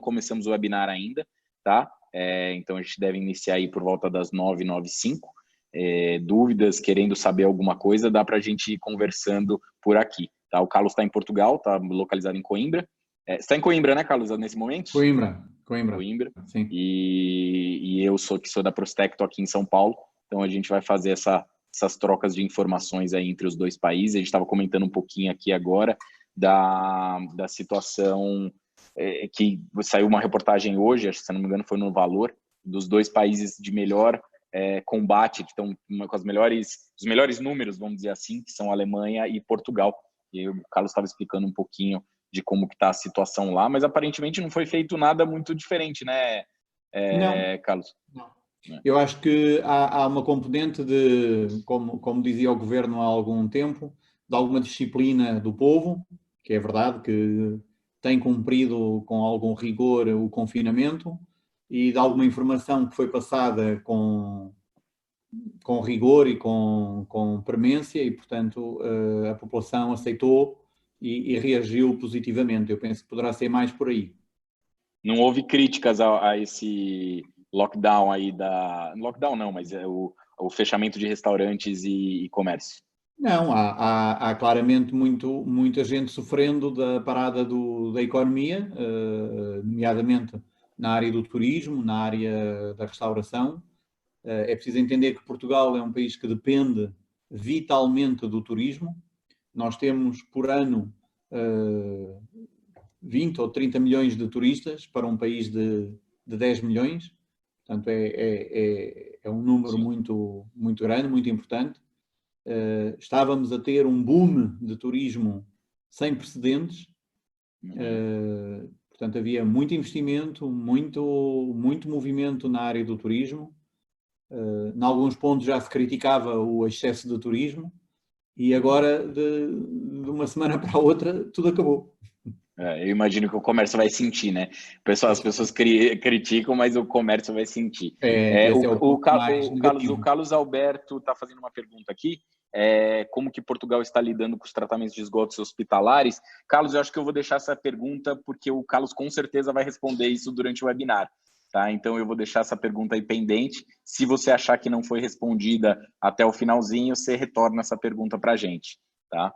começamos o webinar ainda, tá? Então a gente deve iniciar aí por volta das 9, 9h05. Dúvidas, querendo saber alguma coisa, dá para a gente ir conversando por aqui, tá? O Carlos está em Portugal, está localizado em Coimbra. Você está em Coimbra, né, Carlos, nesse momento? Coimbra. Sim. E eu sou da Prospecto aqui em São Paulo, então a gente vai fazer essas trocas de informações aí entre os dois países. A gente estava comentando um pouquinho aqui agora da situação que saiu uma reportagem hoje, acho que, se não me engano, foi no Valor, dos dois países de melhor combate, que estão com os melhores números, vamos dizer assim, que são a Alemanha e Portugal. E aí o Carlos estava explicando um pouquinho de como que está a situação lá, mas aparentemente não foi feito nada muito diferente, né, Carlos? Não. Eu acho que há uma componente de, como dizia o Governo há algum tempo, de alguma disciplina do povo, que é verdade que tem cumprido com algum rigor o confinamento, e de alguma informação que foi passada com rigor e com premência, e portanto a população aceitou e reagiu positivamente. Eu penso que poderá ser mais por aí. Não houve críticas a esse lockdown aí Lockdown não, mas o fechamento de restaurantes e comércio. Não, há claramente muita gente sofrendo da parada da economia, nomeadamente na área do turismo, na área da restauração. É preciso entender que Portugal é um país que depende vitalmente do turismo. Nós temos por ano 20 ou 30 milhões de turistas para um país de 10 milhões. Portanto, é um número muito grande, muito importante. Estávamos a ter um boom de turismo sem precedentes. Portanto, havia muito investimento, muito movimento na área do turismo. Em alguns pontos já se criticava o excesso de turismo e agora, de uma semana para a outra, tudo acabou. Eu imagino que o comércio vai sentir, né? As pessoas criticam, mas o comércio vai sentir. Esse é o ponto mais negativo. O Carlos Alberto está fazendo uma pergunta aqui. Como que Portugal está lidando com os tratamentos de esgotos hospitalares? Carlos, eu acho que eu vou deixar essa pergunta porque o Carlos com certeza vai responder isso durante o webinar. Tá? Então eu vou deixar essa pergunta aí pendente. Se você achar que não foi respondida até o finalzinho, você retorna essa pergunta para a gente. Tá?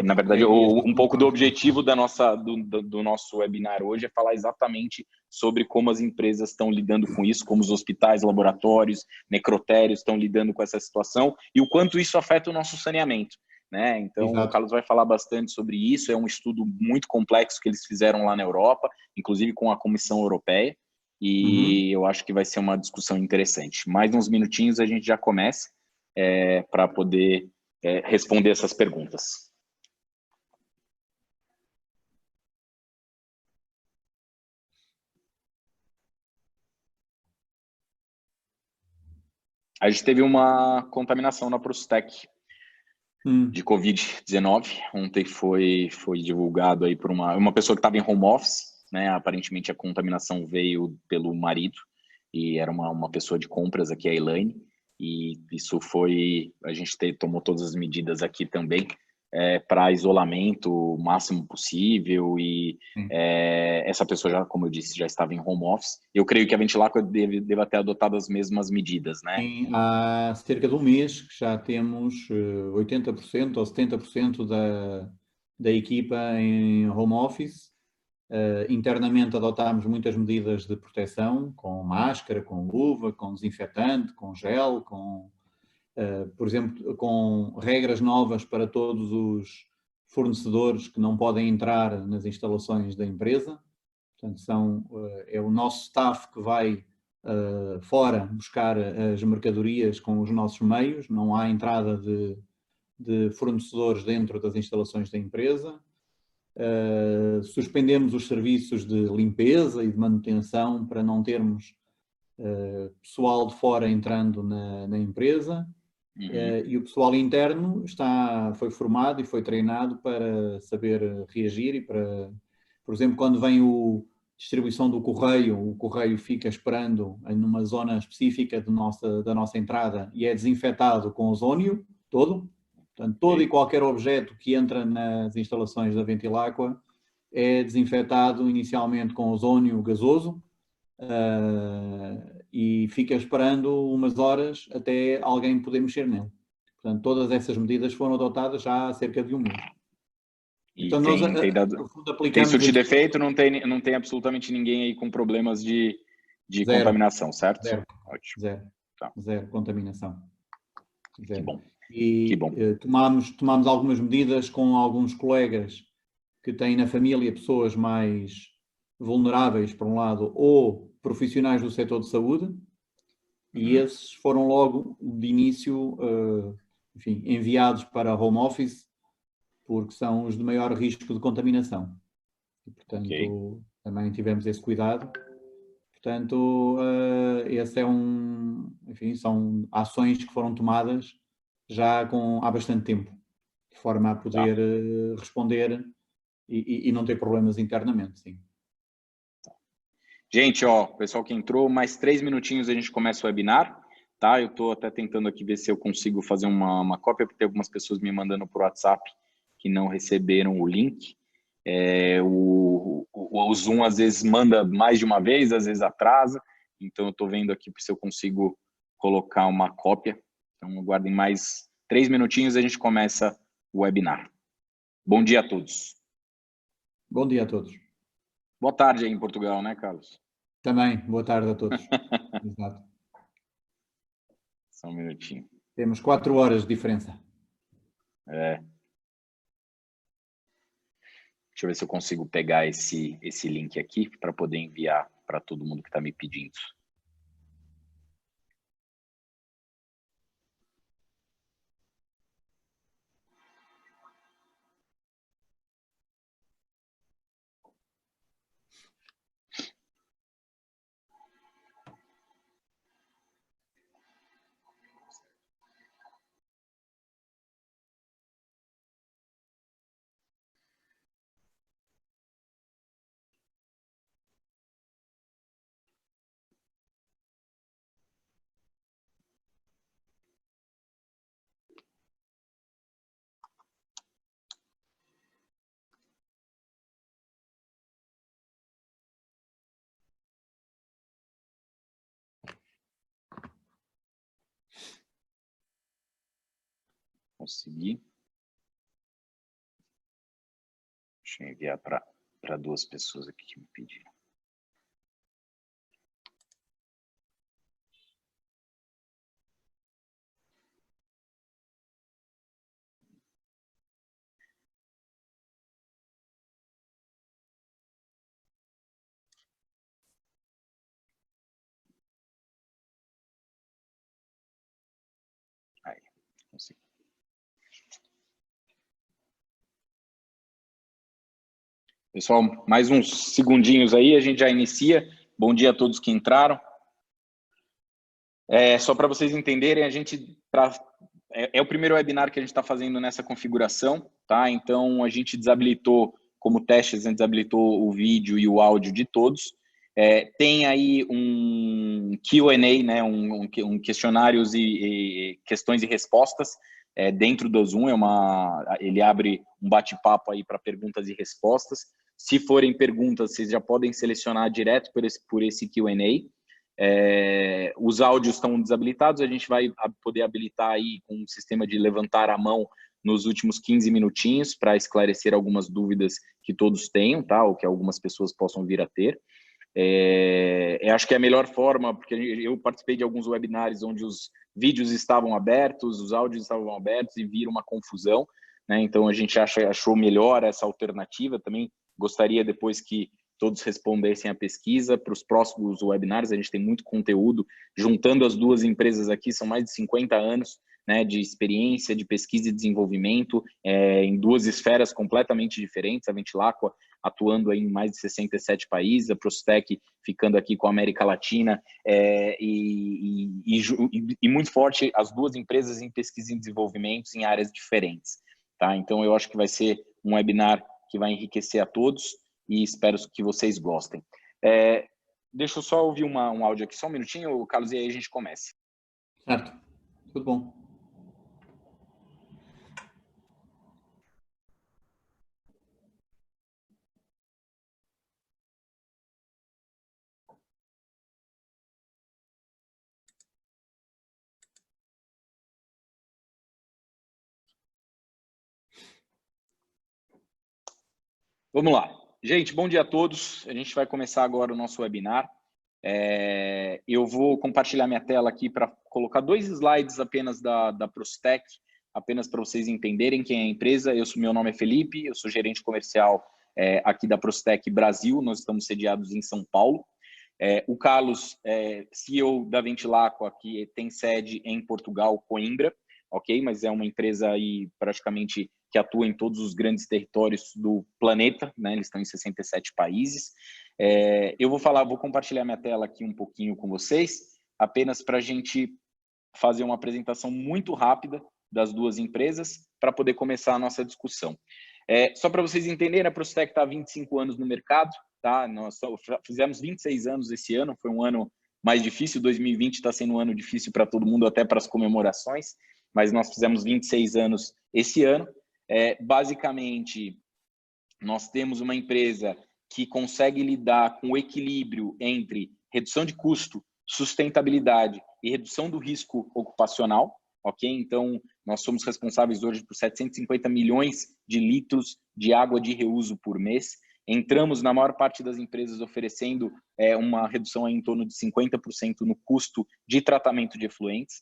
Na verdade, um pouco do objetivo do nosso webinar hoje é falar exatamente sobre como as empresas estão lidando com isso, como os hospitais, laboratórios, necrotérios estão lidando com essa situação e o quanto isso afeta o nosso saneamento. Né? Então, o Carlos vai falar bastante sobre isso. É um estudo muito complexo que eles fizeram lá na Europa, inclusive com a Comissão Europeia, e eu acho que vai ser uma discussão interessante. Mais uns minutinhos a gente já começa para poder responder essas perguntas. A gente teve uma contaminação na Prustec de Covid-19. Ontem foi divulgado aí por uma pessoa que estava em home office, né? Aparentemente a contaminação veio pelo marido e era uma pessoa de compras aqui, a Elaine, e isso a gente tomou todas as medidas aqui também para isolamento o máximo possível e essa pessoa já, como eu disse, já estava em home office. Eu creio que a Ventilacqua deve ter adotado as mesmas medidas, né? Há cerca de um mês que já temos 80% ou 70% da equipa em home office. Internamente adotámos muitas medidas de proteção, com máscara, com luva, com desinfetante, com gel, por exemplo, com regras novas para todos os fornecedores que não podem entrar nas instalações da empresa. Portanto, é o nosso staff que vai fora buscar as mercadorias com os nossos meios, não há entrada de fornecedores dentro das instalações da empresa. Suspendemos os serviços de limpeza e de manutenção para não termos pessoal de fora entrando na empresa. E o pessoal interno foi formado e foi treinado para saber reagir e para, por exemplo, quando vem a distribuição do correio, o correio fica esperando numa zona específica da nossa entrada e é desinfetado com ozónio todo. Portanto, todo e qualquer objeto que entra nas instalações da Ventilacqua é desinfetado inicialmente com ozônio gasoso e fica esperando umas horas até alguém poder mexer nele. Portanto, todas essas medidas foram adotadas já há cerca de um mês. E então, tem, nós, tem, dado, no fundo, tem surtido aqui... efeito, não tem absolutamente ninguém aí com problemas de Zero. contaminação, certo? Zero. Ótimo. Zero. Tá. Zero contaminação. Zero. Que bom. E que bom. Tomámos algumas medidas com alguns colegas que têm na família pessoas mais vulneráveis, por um lado, ou profissionais do setor de saúde, e esses foram logo de início, enfim, enviados para home office, porque são os de maior risco de contaminação. E, portanto, também tivemos esse cuidado. Portanto, esse enfim, são ações que foram tomadas já há bastante tempo, de forma a poder responder e não ter problemas internamente, sim. Gente, ó, pessoal que entrou, mais 3 minutinhos a gente começa o webinar, tá? Eu estou até tentando aqui ver se eu consigo fazer uma cópia, porque tem algumas pessoas me mandando por WhatsApp que não receberam o link. O Zoom às vezes manda mais de uma vez, às vezes atrasa, então eu estou vendo aqui se eu consigo colocar uma cópia. Então aguardem mais 3 minutinhos e a gente começa o webinar. Bom dia a todos. Bom dia a todos. Boa tarde aí em Portugal, né, Carlos? Também, boa tarde a todos. Exato. Só um minutinho. Temos 4 horas de diferença. Deixa eu ver se eu consigo pegar esse link aqui para poder enviar para todo mundo que está me pedindo. Consegui. Deixa eu enviar para 2 pessoas aqui que me pediram. Aí, consegui. Pessoal, mais uns segundinhos aí, a gente já inicia. Bom dia a todos que entraram. Só para vocês entenderem, é o primeiro webinar que a gente está fazendo nessa configuração, tá? Então, a gente desabilitou, como teste, a gente desabilitou o vídeo e o áudio de todos. Tem aí um Q&A, né? Um questionários e questões e respostas dentro do Zoom. Ele abre um bate-papo aí para perguntas e respostas. Se forem perguntas, vocês já podem selecionar direto por esse Q&A. Os áudios estão desabilitados, a gente vai poder habilitar aí com um sistema de levantar a mão nos últimos 15 minutinhos para esclarecer algumas dúvidas que todos tenham, tá? Ou que algumas pessoas possam vir a ter. Acho que é a melhor forma, porque eu participei de alguns webinários onde os vídeos estavam abertos, os áudios estavam abertos e vira uma confusão, né? Então a gente achou melhor essa alternativa. Também gostaria depois que todos respondessem a pesquisa. Para os próximos webinários, a gente tem muito conteúdo. Juntando as duas empresas aqui, são mais de 50 anos, né, de experiência, de pesquisa e desenvolvimento, em duas esferas completamente diferentes. A Ventilaqua atuando aí em mais de 67 países, a Prostec ficando aqui com a América Latina, e muito forte as duas empresas em pesquisa e desenvolvimento em áreas diferentes. Tá? Então, eu acho que vai ser um webinar que vai enriquecer a todos, e espero que vocês gostem. Deixa eu só ouvir um áudio aqui, só um minutinho, Carlos, e aí a gente começa. Certo, tudo bom. Vamos lá. Gente, bom dia a todos. A gente vai começar agora o nosso webinar. Eu vou compartilhar minha tela aqui para colocar 2 slides apenas da Prostec, apenas para vocês entenderem quem é a empresa. Meu nome é Felipe, eu sou gerente comercial aqui da Prostec Brasil, nós estamos sediados em São Paulo. O Carlos, CEO da Ventilaqua, que tem sede em Portugal, Coimbra, ok? Mas é uma empresa aí praticamente que atua em todos os grandes territórios do planeta, né? Eles estão em 67 países. Eu vou compartilhar minha tela aqui um pouquinho com vocês, apenas para a gente fazer uma apresentação muito rápida das 2 empresas, para poder começar a nossa discussão. Só para vocês entenderem, a Prostec está há 25 anos no mercado, tá? Nós fizemos 26 anos esse ano, foi um ano mais difícil, 2020 está sendo um ano difícil para todo mundo, até para as comemorações, mas nós fizemos 26 anos esse ano. Basicamente, nós temos uma empresa que consegue lidar com o equilíbrio entre redução de custo, sustentabilidade e redução do risco ocupacional, ok? Então, nós somos responsáveis hoje por 750 milhões de litros de água de reuso por mês. Entramos na maior parte das empresas oferecendo uma redução em torno de 50% no custo de tratamento de efluentes.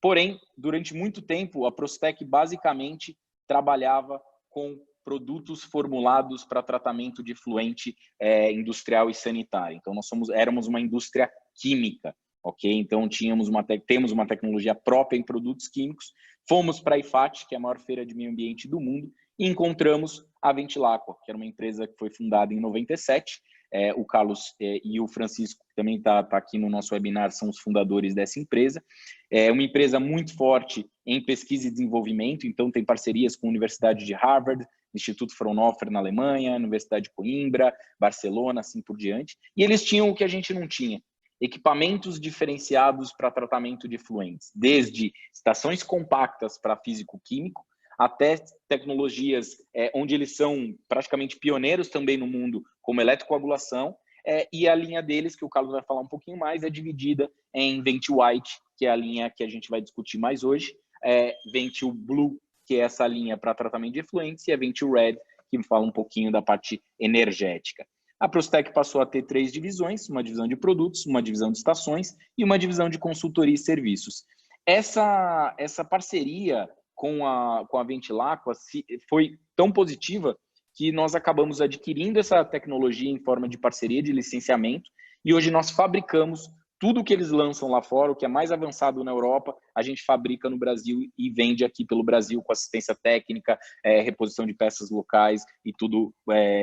Porém, durante muito tempo, a Prostec basicamente trabalhava com produtos formulados para tratamento de efluente industrial e sanitário. Então, éramos uma indústria química, ok? Então, temos uma tecnologia própria em produtos químicos. Fomos para a IFAT, que é a maior feira de meio ambiente do mundo, e encontramos a Ventilaqua, que era uma empresa que foi fundada em 97. O Carlos e o Francisco, que também está aqui no nosso webinar, são os fundadores dessa empresa. É uma empresa muito forte em pesquisa e desenvolvimento, então tem parcerias com a Universidade de Harvard, Instituto Fraunhofer na Alemanha, Universidade de Coimbra, Barcelona, assim por diante. E eles tinham o que a gente não tinha: equipamentos diferenciados para tratamento de efluentes, desde estações compactas para físico-químico, até tecnologias onde eles são praticamente pioneiros também no mundo, como eletrocoagulação, e a linha deles, que o Carlos vai falar um pouquinho mais, é dividida em Ventil White, que é a linha que a gente vai discutir mais hoje, Ventil Blue, que é essa linha para tratamento de efluentes, e a Ventil Red, que fala um pouquinho da parte energética. A Prostec passou a ter 3 divisões, uma divisão de produtos, uma divisão de estações e uma divisão de consultoria e serviços. Essa parceria com a Ventilaqua foi tão positiva que nós acabamos adquirindo essa tecnologia em forma de parceria de licenciamento, e hoje nós fabricamos tudo o que eles lançam lá fora, o que é mais avançado na Europa, a gente fabrica no Brasil e vende aqui pelo Brasil com assistência técnica, reposição de peças locais e tudo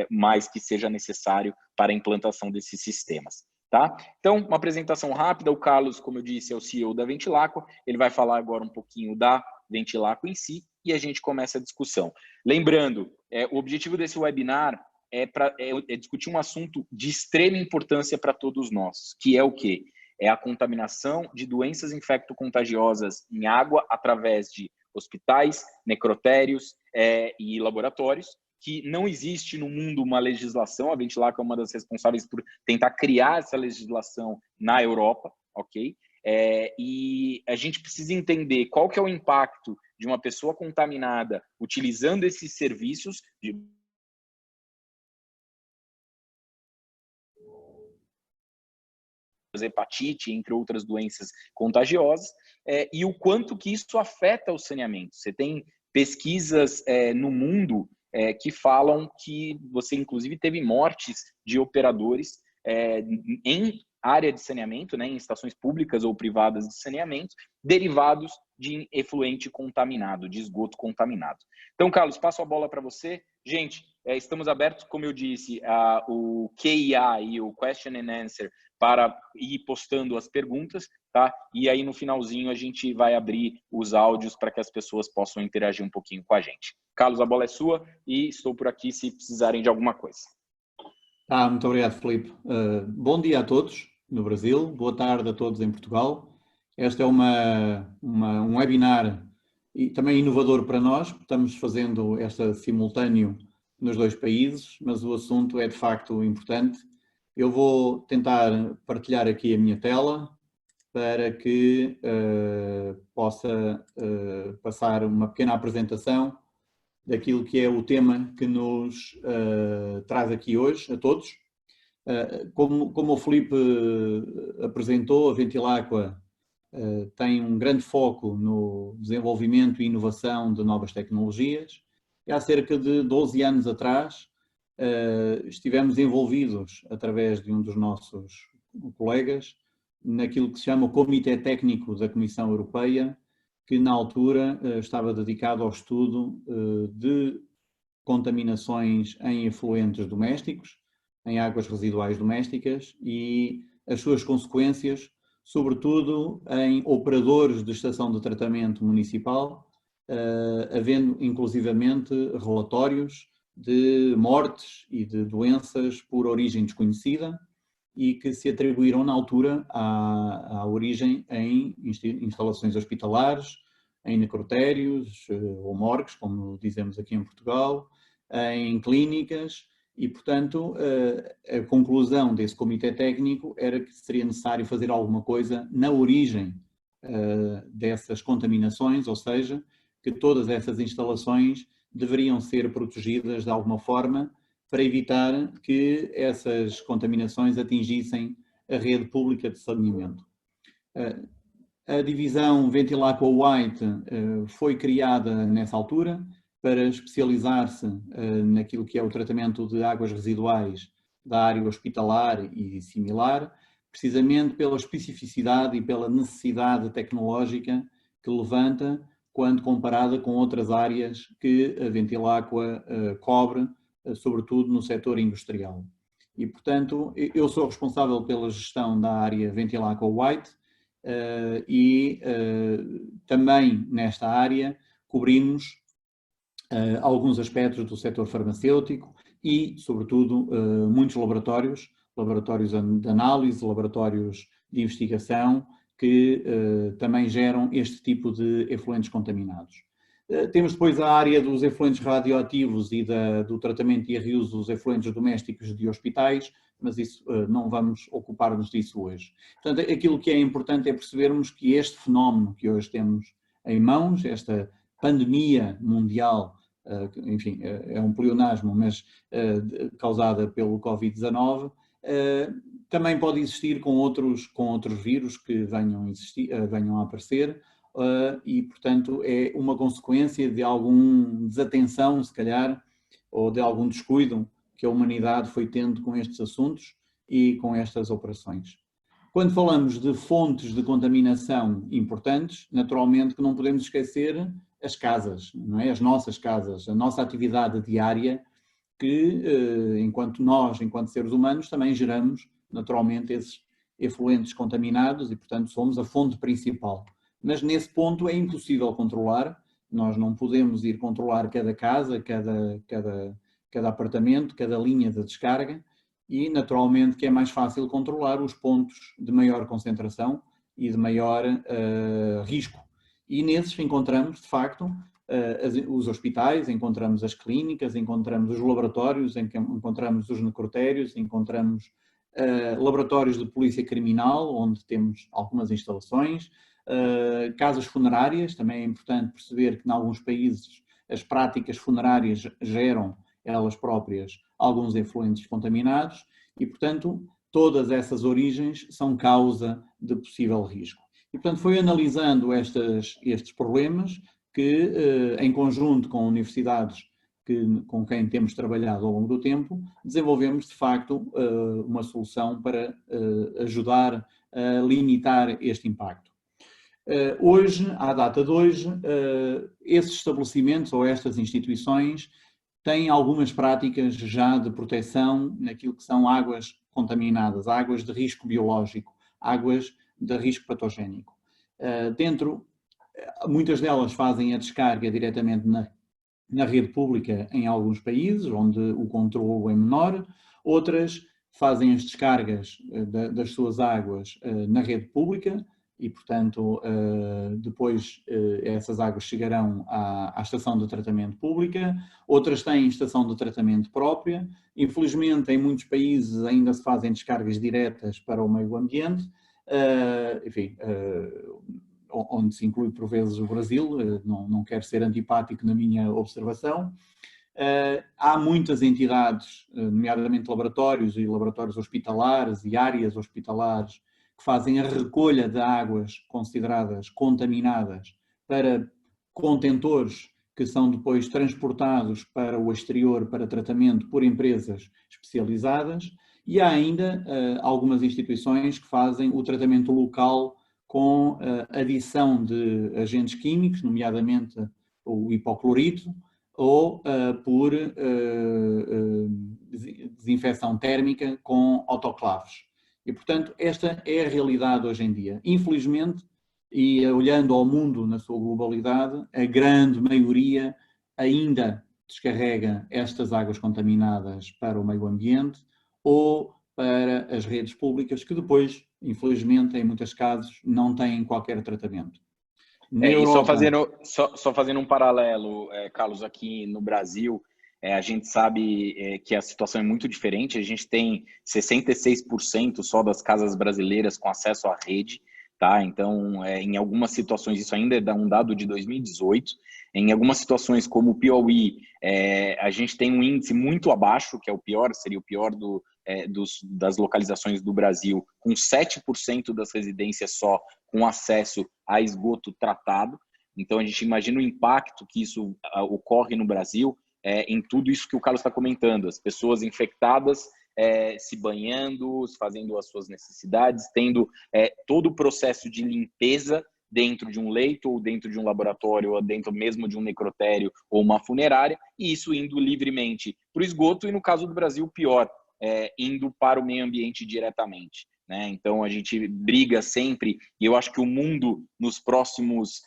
mais que seja necessário para a implantação desses sistemas. Tá? Então, uma apresentação rápida. O Carlos, como eu disse, é o CEO da Ventilaqua. Ele vai falar agora um pouquinho da Ventilaqua em si e a gente começa a discussão. Lembrando, o objetivo desse webinar é discutir um assunto de extrema importância para todos nós, que é o quê? É a contaminação de doenças infecto-contagiosas em água através de hospitais, necrotérios e laboratórios, que não existe no mundo uma legislação. A Ventilaqua é uma das responsáveis por tentar criar essa legislação na Europa, ok? E a gente precisa entender qual que é o impacto de uma pessoa contaminada utilizando esses serviços de hepatite, entre outras doenças contagiosas, e o quanto que isso afeta o saneamento. Você tem pesquisas no mundo que falam que você, inclusive, teve mortes de operadores em área de saneamento, né, em estações públicas ou privadas de saneamento, derivados de efluente contaminado, de esgoto contaminado. Então, Carlos, passo a bola para você. Gente, estamos abertos, como eu disse, o Q&A e o Question and Answer para ir postando as perguntas, tá? E aí no finalzinho a gente vai abrir os áudios para que as pessoas possam interagir um pouquinho com a gente. Carlos, a bola é sua e estou por aqui se precisarem de alguma coisa. Muito obrigado, Felipe. Bom dia a todos no Brasil, boa tarde a todos em Portugal. Este é um webinar e também inovador para nós, porque estamos fazendo esta simultâneo nos 2 países, mas o assunto é de facto importante. Eu vou tentar partilhar aqui a minha tela para que possa passar uma pequena apresentação daquilo que é o tema que nos traz aqui hoje, a todos. Como o Filipe apresentou, a Ventilaqua tem um grande foco no desenvolvimento e inovação de novas tecnologias. E há cerca de 12 anos atrás, estivemos envolvidos, através de um dos nossos colegas, naquilo que se chama o Comitê Técnico da Comissão Europeia, que na altura estava dedicado ao estudo de contaminações em efluentes domésticos, em águas residuais domésticas e as suas consequências, sobretudo em operadores de estação de tratamento municipal, havendo inclusivamente relatórios de mortes e de doenças por origem desconhecida e que se atribuíram na altura à origem em instalações hospitalares, em necrotérios ou morgues, como dizemos aqui em Portugal, em clínicas e, portanto, a conclusão desse comitê técnico era que seria necessário fazer alguma coisa na origem dessas contaminações, ou seja, que todas essas instalações deveriam ser protegidas de alguma forma para evitar que essas contaminações atingissem a rede pública de saneamento. A divisão Ventilaqua White foi criada nessa altura para especializar-se naquilo que é o tratamento de águas residuais da área hospitalar e similar, precisamente pela especificidade e pela necessidade tecnológica que levanta quando comparada com outras áreas que a Ventilaqua cobre, sobretudo no setor industrial. E, portanto, eu sou responsável pela gestão da área Ventilaqua White e também nesta área cobrimos alguns aspectos do setor farmacêutico e, sobretudo, muitos laboratórios de análise, laboratórios de investigação que também geram este tipo de efluentes contaminados. Temos depois a área dos efluentes radioativos e do tratamento e reuso dos efluentes domésticos de hospitais, mas isso não vamos ocupar-nos disso hoje. Portanto, aquilo que é importante é percebermos que este fenómeno que hoje temos em mãos, esta pandemia mundial, enfim, é um pleonasmo, mas causada pelo Covid-19, também pode existir com outros vírus que venham a aparecer e, portanto, é uma consequência de alguma desatenção, se calhar, ou de algum descuido que a humanidade foi tendo com estes assuntos e com estas operações. Quando falamos de fontes de contaminação importantes, naturalmente que não podemos esquecer as casas, não é? As nossas casas, a nossa atividade diária, que enquanto seres humanos, também geramos naturalmente esses efluentes contaminados e, portanto, somos a fonte principal. Mas nesse ponto é impossível controlar, nós não podemos ir controlar cada casa, cada apartamento, cada linha de descarga e, naturalmente, que é mais fácil controlar os pontos de maior concentração e de maior risco. E nesses encontramos, de facto, os hospitais, encontramos as clínicas, encontramos os laboratórios, encontramos os necrotérios, encontramos laboratórios de polícia criminal, onde temos algumas instalações, casas funerárias, também é importante perceber que em alguns países as práticas funerárias geram elas próprias alguns efluentes contaminados e, portanto, todas essas origens são causa de possível risco. E, portanto, foi analisando estes problemas que, em conjunto com universidades com quem temos trabalhado ao longo do tempo, desenvolvemos, de facto, uma solução para ajudar a limitar este impacto. Hoje, à data de hoje, esses estabelecimentos ou estas instituições têm algumas práticas já de proteção naquilo que são águas contaminadas, águas de risco biológico, águas de risco patogénico. Muitas delas fazem a descarga diretamente na rede pública em alguns países, onde o controlo é menor, outras fazem as descargas das suas águas na rede pública e, portanto, depois essas águas chegarão à estação de tratamento pública, outras têm estação de tratamento própria. Infelizmente, em muitos países ainda se fazem descargas diretas para o meio ambiente. Enfim, onde se inclui por vezes o Brasil, não quero ser antipático na minha observação. Há muitas entidades, nomeadamente laboratórios e laboratórios hospitalares e áreas hospitalares, que fazem a recolha de águas consideradas contaminadas para contentores que são depois transportados para o exterior para tratamento por empresas especializadas, e há ainda algumas instituições que fazem o tratamento local com adição de agentes químicos, nomeadamente o hipoclorito, ou por desinfecção térmica com autoclaves. E, portanto, esta é a realidade hoje em dia. Infelizmente, e olhando ao mundo na sua globalidade, a grande maioria ainda descarrega estas águas contaminadas para o meio ambiente ou para as redes públicas, que depois, infelizmente, em muitos casos, não têm qualquer tratamento. E só fazendo um paralelo, Carlos, aqui no Brasil, a gente sabe que a situação é muito diferente. A gente tem 66% só das casas brasileiras com acesso à rede, tá? Então, em algumas situações, isso ainda é um dado de 2018. Em algumas situações, como o Piauí, a gente tem um índice muito abaixo, que é o pior, seria o pior das localizações do Brasil, com 7% das residências só com acesso a esgoto tratado. Então, a gente imagina o impacto que isso ocorre no Brasil em tudo isso que o Carlos está comentando. As pessoas infectadas se banhando, fazendo as suas necessidades, tendo todo o processo de limpeza dentro de um leito ou dentro de um laboratório ou dentro mesmo de um necrotério ou uma funerária, e isso indo livremente para o esgoto e, no caso do Brasil, pior, indo para o meio ambiente diretamente, né? Então, a gente briga sempre, e eu acho que o mundo nos próximos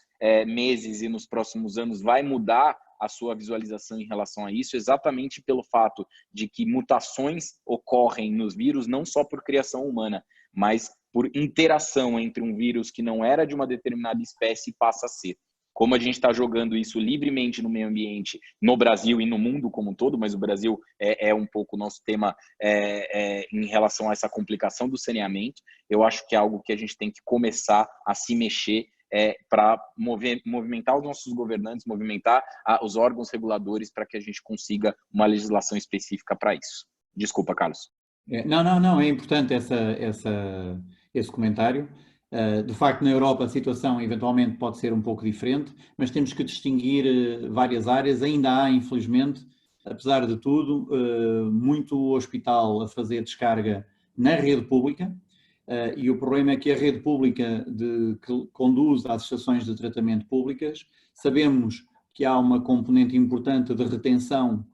meses e nos próximos anos vai mudar a sua visualização em relação a isso, exatamente pelo fato de que mutações ocorrem nos vírus não só por criação humana, mas por interação entre um vírus que não era de uma determinada espécie e passa a ser. Como a gente está jogando isso livremente no meio ambiente, no Brasil e no mundo como um todo, mas o Brasil é um pouco o nosso tema em relação a essa complicação do saneamento, eu acho que é algo que a gente tem que começar a se mexer para movimentar os nossos governantes, movimentar os órgãos reguladores para que a gente consiga uma legislação específica para isso. Desculpa, Carlos. Não, é importante esse comentário. De facto, na Europa a situação eventualmente pode ser um pouco diferente, mas temos que distinguir várias áreas. Ainda há, infelizmente, apesar de tudo, muito hospital a fazer descarga na rede pública, e o problema é que a rede pública que conduz às estações de tratamento públicas, sabemos que há uma componente importante de retenção,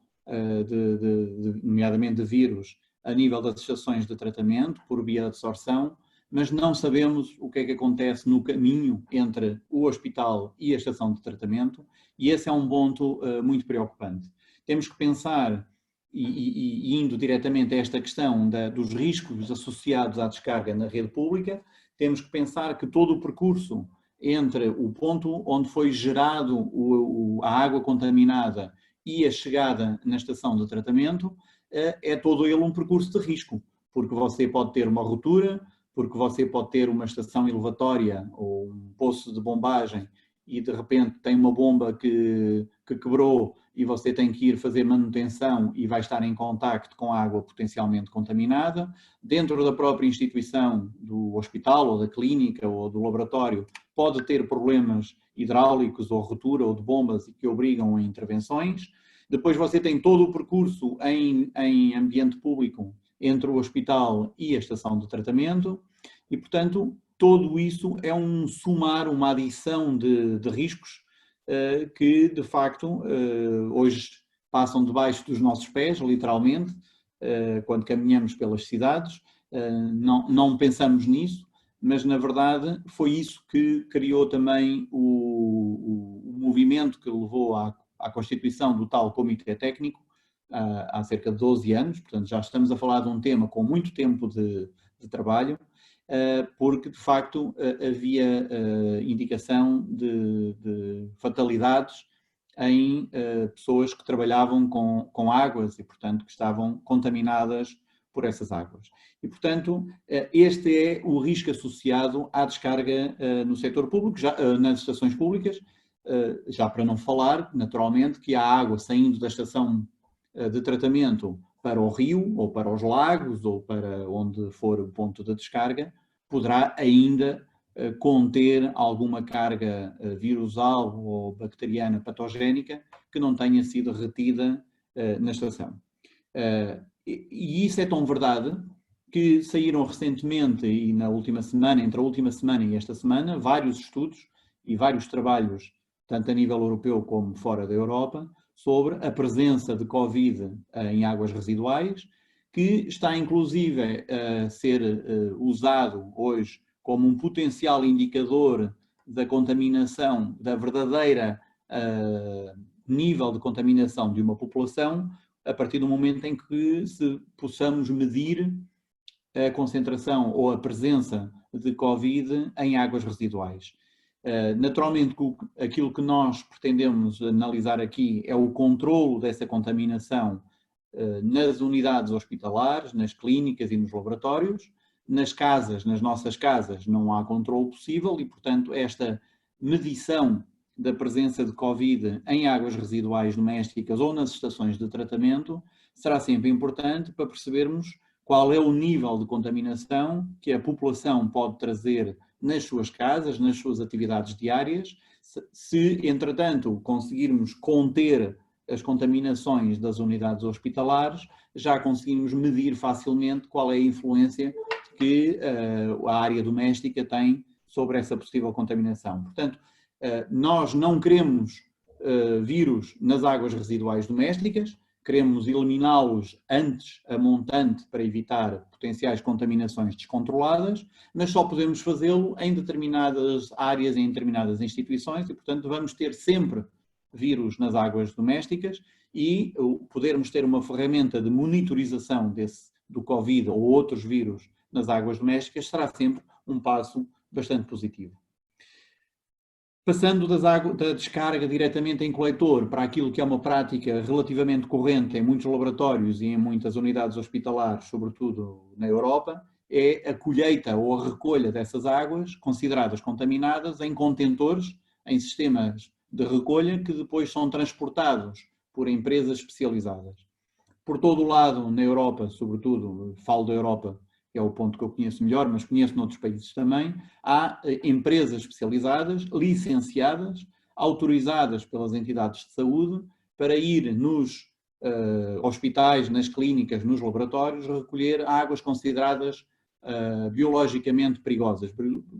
nomeadamente de vírus, a nível das estações de tratamento, por via de absorção, mas não sabemos o que é que acontece no caminho entre o hospital e a estação de tratamento, e esse é um ponto muito preocupante. Temos que pensar, e indo diretamente a esta questão dos riscos associados à descarga na rede pública, temos que pensar que todo o percurso entre o ponto onde foi gerado a água contaminada e a chegada na estação de tratamento é todo ele um percurso de risco, porque você pode ter uma ruptura, porque você pode ter uma estação elevatória ou um poço de bombagem e de repente tem uma bomba que quebrou e você tem que ir fazer manutenção e vai estar em contacto com água potencialmente contaminada. Dentro da própria instituição, do hospital ou da clínica ou do laboratório, pode ter problemas hidráulicos ou ruptura ou de bombas que obrigam a intervenções. Depois você tem todo o percurso em ambiente público entre o hospital e a estação de tratamento e, portanto, tudo isso é um somar, uma adição de riscos que, de facto, hoje passam debaixo dos nossos pés, literalmente, quando caminhamos pelas cidades. Não pensamos nisso, mas, na verdade, foi isso que criou também o movimento que levou à constituição do tal Comitê Técnico há cerca de 12 anos. Portanto, já estamos a falar de um tema com muito tempo de trabalho, porque, de facto, havia indicação de fatalidades em pessoas que trabalhavam com águas e, portanto, que estavam contaminadas por essas águas. E, portanto, este é o risco associado à descarga no setor público, nas estações públicas, já para não falar, naturalmente, que a água saindo da estação de tratamento para o rio, ou para os lagos, ou para onde for o ponto de descarga, poderá ainda conter alguma carga virusal ou bacteriana patogénica que não tenha sido retida na estação. E isso é tão verdade que saíram recentemente e na última semana, entre a última semana e esta semana, vários estudos e vários trabalhos, tanto a nível europeu como fora da Europa, sobre a presença de Covid em águas residuais, que está inclusive a ser usado hoje como um potencial indicador da contaminação, da verdadeira nível de contaminação de uma população, a partir do momento em que possamos medir a concentração ou a presença de Covid em águas residuais. Naturalmente, aquilo que nós pretendemos analisar aqui é o controlo dessa contaminação nas unidades hospitalares, nas clínicas e nos laboratórios. Nas casas, nas nossas casas, não há controle possível e, portanto, esta medição da presença de Covid em águas residuais domésticas ou nas estações de tratamento será sempre importante para percebermos qual é o nível de contaminação que a população pode trazer nas suas casas, nas suas atividades diárias. Se, entretanto, conseguirmos conter as contaminações das unidades hospitalares, já conseguimos medir facilmente qual é a influência que a área doméstica tem sobre essa possível contaminação. Portanto, nós não queremos vírus nas águas residuais domésticas, queremos eliminá-los antes a montante para evitar potenciais contaminações descontroladas, mas só podemos fazê-lo em determinadas áreas, em determinadas instituições e, portanto, vamos ter sempre vírus nas águas domésticas e podermos ter uma ferramenta de monitorização do Covid ou outros vírus nas águas domésticas será sempre um passo bastante positivo. Passando da descarga diretamente em coletor para aquilo que é uma prática relativamente corrente em muitos laboratórios e em muitas unidades hospitalares, sobretudo na Europa, é a colheita ou a recolha dessas águas consideradas contaminadas em contentores, em sistemas de recolha que depois são transportados por empresas especializadas. Por todo o lado, na Europa, sobretudo, falo da Europa, que é o ponto que eu conheço melhor, mas conheço noutros países também, há empresas especializadas, licenciadas, autorizadas pelas entidades de saúde para ir nos hospitais, nas clínicas, nos laboratórios, recolher águas consideradas biologicamente perigosas,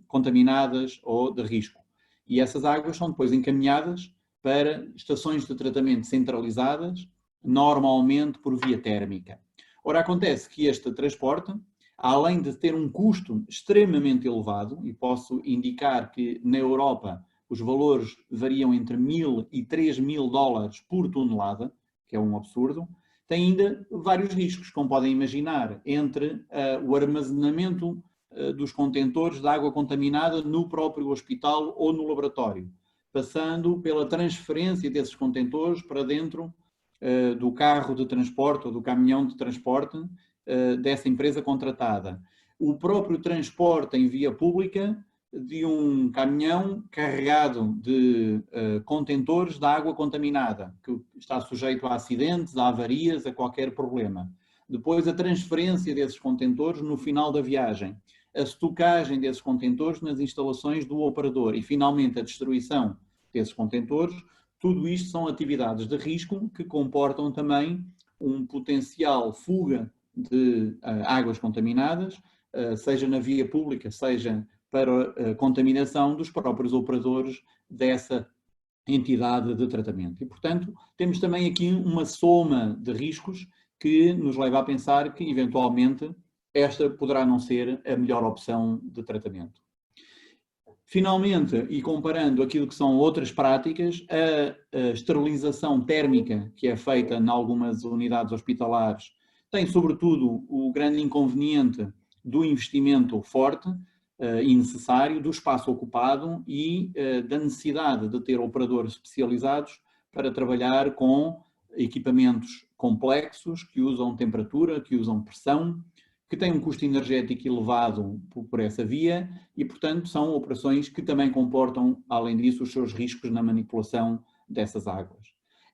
contaminadas ou de risco. E essas águas são depois encaminhadas para estações de tratamento centralizadas, normalmente por via térmica. Ora, acontece que este transporte, além de ter um custo extremamente elevado, e posso indicar que na Europa os valores variam entre 1.000 e 3.000 dólares por tonelada, que é um absurdo, tem ainda vários riscos, como podem imaginar, entre o armazenamento dos contentores de água contaminada no próprio hospital ou no laboratório, passando pela transferência desses contentores para dentro do carro de transporte ou do caminhão de transporte dessa empresa contratada. O próprio transporte em via pública de um caminhão carregado de contentores de água contaminada, que está sujeito a acidentes, a avarias, a qualquer problema. Depois a transferência desses contentores no final da viagem, a estocagem desses contentores nas instalações do operador e finalmente a destruição desses contentores. Tudo isto são atividades de risco que comportam também um potencial fuga de águas contaminadas, seja na via pública, seja para a contaminação dos próprios operadores dessa entidade de tratamento. E, portanto, temos também aqui uma soma de riscos que nos leva a pensar que, eventualmente, esta poderá não ser a melhor opção de tratamento. Finalmente, e comparando aquilo que são outras práticas, a esterilização térmica que é feita em algumas unidades hospitalares tem, sobretudo, o grande inconveniente do investimento forte e necessário, do espaço ocupado e da necessidade de ter operadores especializados para trabalhar com equipamentos complexos, que usam temperatura, que usam pressão, que têm um custo energético elevado por essa via e, portanto, são operações que também comportam, além disso, os seus riscos na manipulação dessas águas.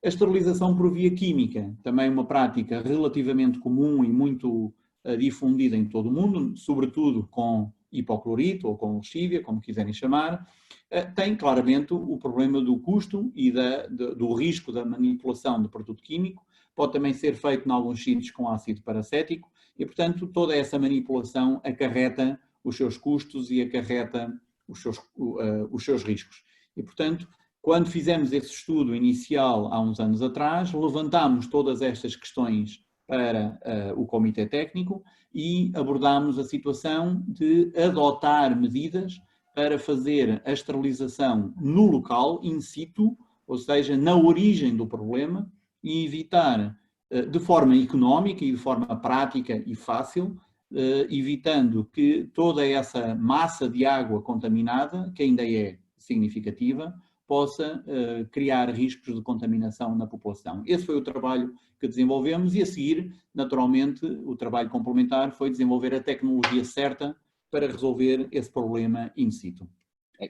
A esterilização por via química, também uma prática relativamente comum e muito difundida em todo o mundo, sobretudo com hipoclorito ou com lexívia, como quiserem chamar, tem claramente o problema do custo e do risco da manipulação do produto químico. Pode também ser feito em alguns sítios com ácido paracético e, portanto, toda essa manipulação acarreta os seus custos e acarreta os seus riscos. E, portanto, quando fizemos esse estudo inicial há uns anos atrás, levantámos todas estas questões para o Comitê Técnico e abordámos a situação de adotar medidas para fazer a esterilização no local, in situ, ou seja, na origem do problema, e evitar de forma económica e de forma prática e fácil, evitando que toda essa massa de água contaminada, que ainda é significativa, possa criar riscos de contaminação na população. Esse foi o trabalho que desenvolvemos e, a seguir, naturalmente, o trabalho complementar foi desenvolver a tecnologia certa para resolver esse problema in situ.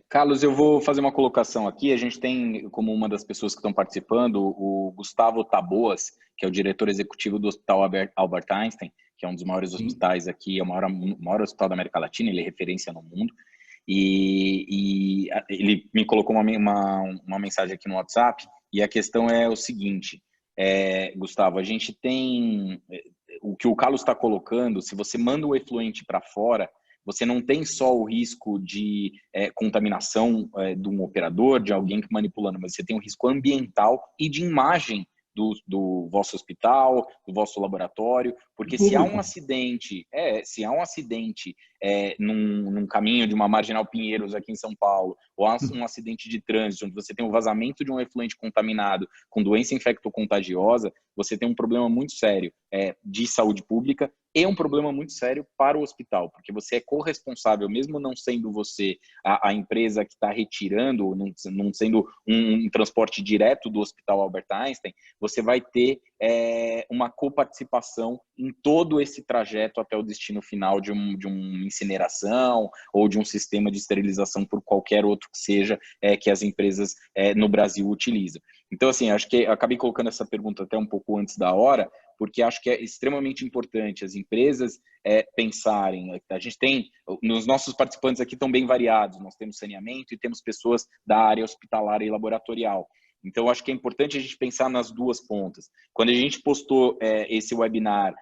Carlos, eu vou fazer uma colocação aqui. A gente tem como uma das pessoas que estão participando o Gustavo Taboas, que é o diretor executivo do Hospital Albert Einstein, que é um dos maiores hospitais aqui, é o maior hospital da América Latina, ele é referência no mundo. E ele me colocou uma mensagem aqui no WhatsApp, e a questão é o seguinte, Gustavo, a gente tem, o que o Carlos está colocando, se você manda o efluente para fora, você não tem só o risco de contaminação de um operador, de alguém que manipulando, mas você tem o risco ambiental e de imagem do vosso hospital, do vosso laboratório, porque se há um acidente, num caminho de uma Marginal Pinheiros aqui em São Paulo, ou há um acidente de trânsito, onde você tem o vazamento de um efluente contaminado com doença infectocontagiosa, você tem um problema muito sério de saúde pública e um problema muito sério para o hospital, porque você é corresponsável, mesmo não sendo você a empresa que está retirando, não sendo um transporte direto do Hospital Albert Einstein, você vai ter uma coparticipação em todo esse trajeto até o destino final de uma incineração ou de um sistema de esterilização por qualquer outro que seja que as empresas no Brasil utilizam. Então, assim, acho que eu acabei colocando essa pergunta até um pouco antes da hora, porque acho que é extremamente importante as empresas pensarem. A gente tem, nos nossos participantes aqui estão bem variados, nós temos saneamento e temos pessoas da área hospitalar e laboratorial. Então, acho que é importante a gente pensar nas duas pontas. Quando a gente postou esse webinar,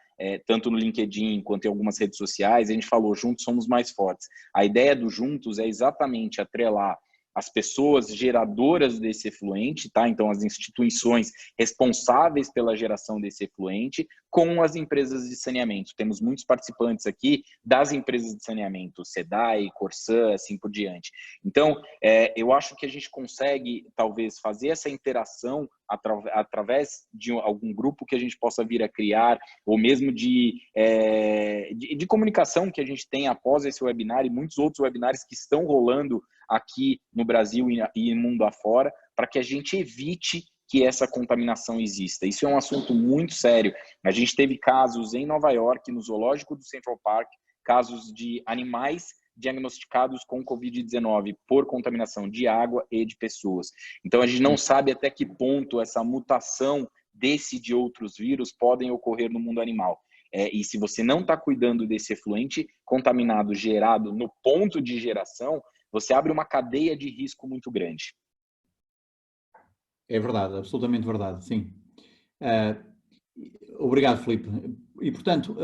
tanto no LinkedIn quanto em algumas redes sociais, a gente falou, juntos somos mais fortes. A ideia do juntos é exatamente atrelar as pessoas geradoras desse efluente, tá? Então, as instituições responsáveis pela geração desse efluente com as empresas de saneamento. Temos muitos participantes aqui das empresas de saneamento, SEDAI, Corsã, assim por diante. Então, eu acho que a gente consegue, talvez, fazer essa interação através de algum grupo que a gente possa vir a criar, ou mesmo de comunicação que a gente tem após esse webinar e muitos outros webinars que estão rolando aqui no Brasil e mundo afora, para que a gente evite que essa contaminação exista. Isso é um assunto muito sério. A gente teve casos em Nova York, no zoológico do Central Park, casos de animais diagnosticados com Covid-19 por contaminação de água e de pessoas. Então, a gente não sabe até que ponto essa mutação desse e de outros vírus podem ocorrer no mundo animal. E se você não está cuidando desse efluente contaminado gerado no ponto de geração, você abre uma cadeia de risco muito grande. É verdade, absolutamente verdade, sim. Obrigado, Filipe. E, portanto,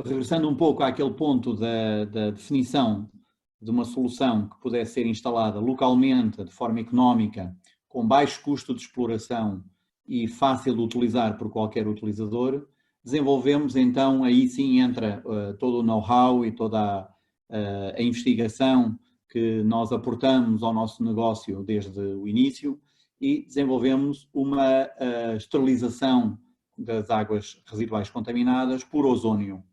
regressando um pouco àquele ponto da definição de uma solução que pudesse ser instalada localmente, de forma económica, com baixo custo de exploração e fácil de utilizar por qualquer utilizador, desenvolvemos então, aí sim entra todo o know-how e toda a investigação que nós aportamos ao nosso negócio desde o início e desenvolvemos uma esterilização das águas residuais contaminadas por ozônio.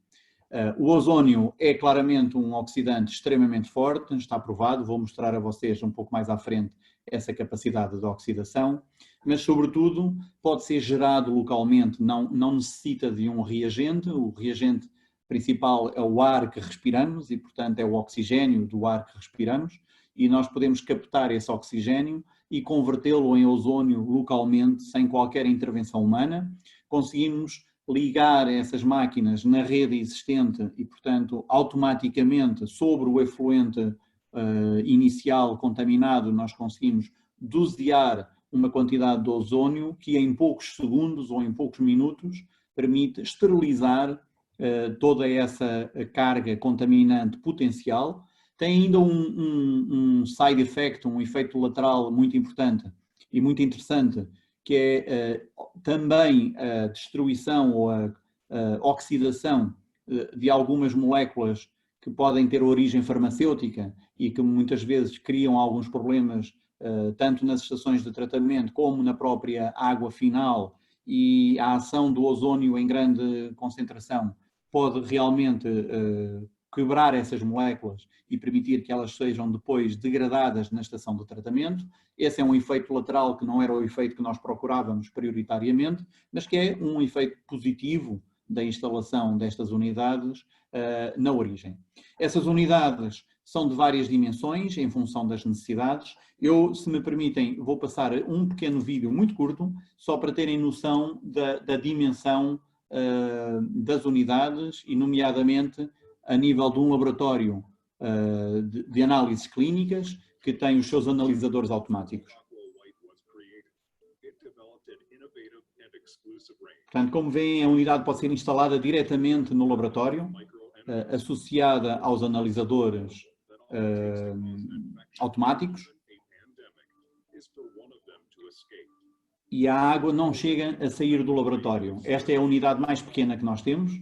O ozônio é claramente um oxidante extremamente forte, está provado, vou mostrar a vocês um pouco mais à frente essa capacidade de oxidação, mas sobretudo pode ser gerado localmente, não necessita de um reagente. O reagente principal é o ar que respiramos e, portanto, é o oxigênio do ar que respiramos, e nós podemos captar esse oxigênio e convertê-lo em ozônio localmente, sem qualquer intervenção humana. Conseguimos ligar essas máquinas na rede existente e, portanto, automaticamente, sobre o efluente inicial contaminado, nós conseguimos dosear uma quantidade de ozônio que em poucos segundos ou em poucos minutos permite esterilizar toda essa carga contaminante potencial. Tem ainda um side effect, um efeito lateral muito importante e muito interessante, que é também a destruição ou a oxidação de algumas moléculas que podem ter origem farmacêutica e que muitas vezes criam alguns problemas tanto nas estações de tratamento como na própria água final, e a ação do ozônio em grande concentração pode realmente quebrar essas moléculas e permitir que elas sejam depois degradadas na estação de tratamento. Esse é um efeito lateral que não era o efeito que nós procurávamos prioritariamente, mas que é um efeito positivo da instalação destas unidades na origem. Essas unidades são de várias dimensões em função das necessidades. Eu, se me permitem, vou passar um pequeno vídeo muito curto, só para terem noção da dimensão das unidades e, nomeadamente, a nível de um laboratório de análises clínicas que tem os seus analisadores automáticos. Portanto, como veem, a unidade pode ser instalada diretamente no laboratório, associada aos analisadores automáticos, e a água não chega a sair do laboratório. Esta é a unidade mais pequena que nós temos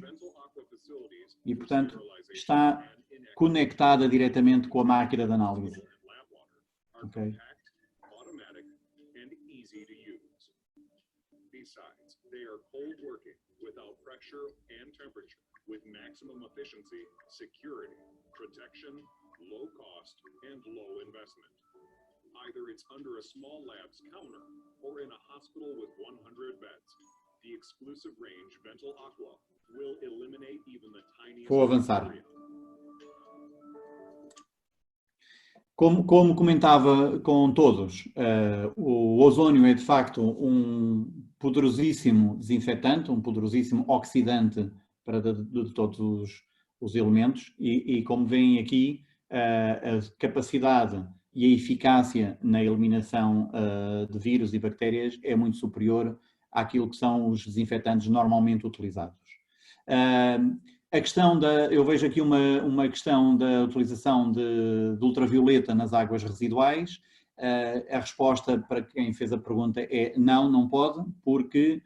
e, portanto, está conectada diretamente com a máquina de análise. Okay. With maximum efficiency, security, protection, low cost, and low investment. Either it's under a small lab's counter or in a hospital with 100 beds. The exclusive range Ventil Aqua will eliminate even the tiniest... Vou avançar. Como comentava com todos, o ozônio é de facto um poderosíssimo desinfetante, um poderosíssimo oxidante para de todos os elementos e como veem aqui, a capacidade e a eficácia na eliminação de vírus e bactérias é muito superior àquilo que são os desinfetantes normalmente utilizados. A questão eu vejo aqui uma questão da utilização de ultravioleta nas águas residuais. A resposta para quem fez a pergunta é não pode, porque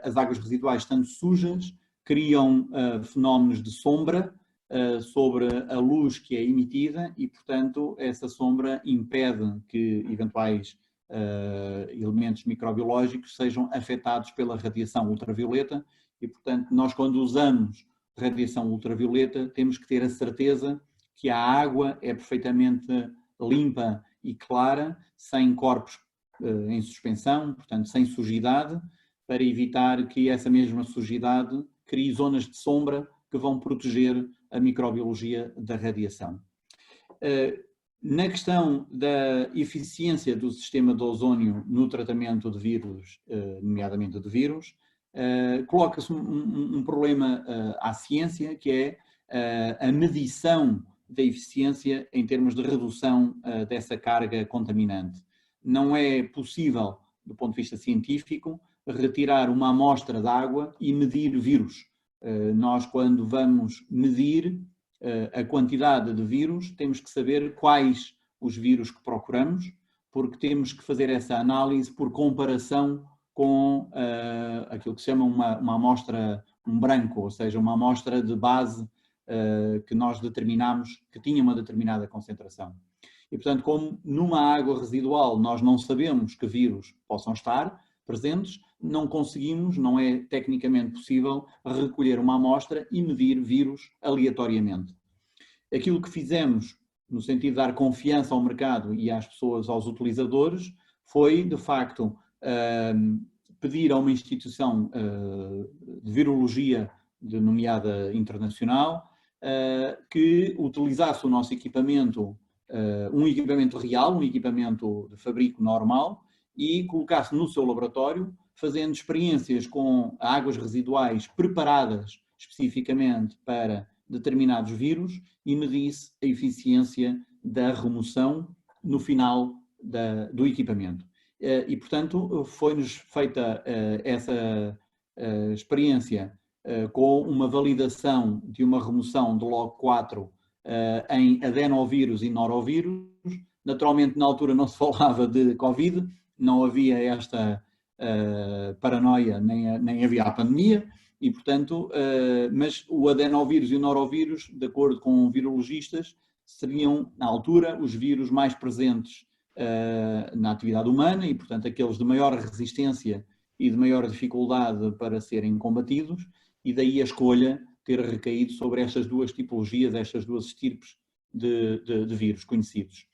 as águas residuais, estando sujas, criam fenómenos de sombra sobre a luz que é emitida e, portanto, essa sombra impede que eventuais elementos microbiológicos sejam afetados pela radiação ultravioleta e, portanto, nós quando usamos radiação ultravioleta temos que ter a certeza que a água é perfeitamente limpa e clara, sem corpos em suspensão, portanto, sem sujidade, para evitar que essa mesma sujidade crie zonas de sombra que vão proteger a microbiologia da radiação. Na questão da eficiência do sistema de ozônio no tratamento de vírus, nomeadamente de vírus, coloca-se um problema à ciência, que é a medição da eficiência em termos de redução dessa carga contaminante. Não é possível, do ponto de vista científico, retirar uma amostra de água e medir vírus. Nós, quando vamos medir a quantidade de vírus, temos que saber quais os vírus que procuramos, porque temos que fazer essa análise por comparação com aquilo que se chama uma amostra, um branco, ou seja, uma amostra de base que nós determinamos que tinha uma determinada concentração. E, portanto, como numa água residual nós não sabemos que vírus possam estar presentes, não conseguimos, não é tecnicamente possível, recolher uma amostra e medir vírus aleatoriamente. Aquilo que fizemos no sentido de dar confiança ao mercado e às pessoas, aos utilizadores, foi, de facto, pedir a uma instituição de virologia denominada internacional que utilizasse o nosso equipamento, um equipamento real, um equipamento de fabrico normal, e colocasse no seu laboratório, fazendo experiências com águas residuais preparadas especificamente para determinados vírus e medisse a eficiência da remoção no final do equipamento. E, portanto, foi-nos feita essa experiência com uma validação de uma remoção de log4 em adenovírus e norovírus. Naturalmente, na altura não se falava de Covid, não havia esta paranoia, nem havia a pandemia, e, portanto, mas o adenovírus e o norovírus, de acordo com virologistas, seriam, na altura, os vírus mais presentes na atividade humana e, portanto, aqueles de maior resistência e de maior dificuldade para serem combatidos, e daí a escolha ter recaído sobre estas duas tipologias, estas duas estirpes de vírus conhecidos.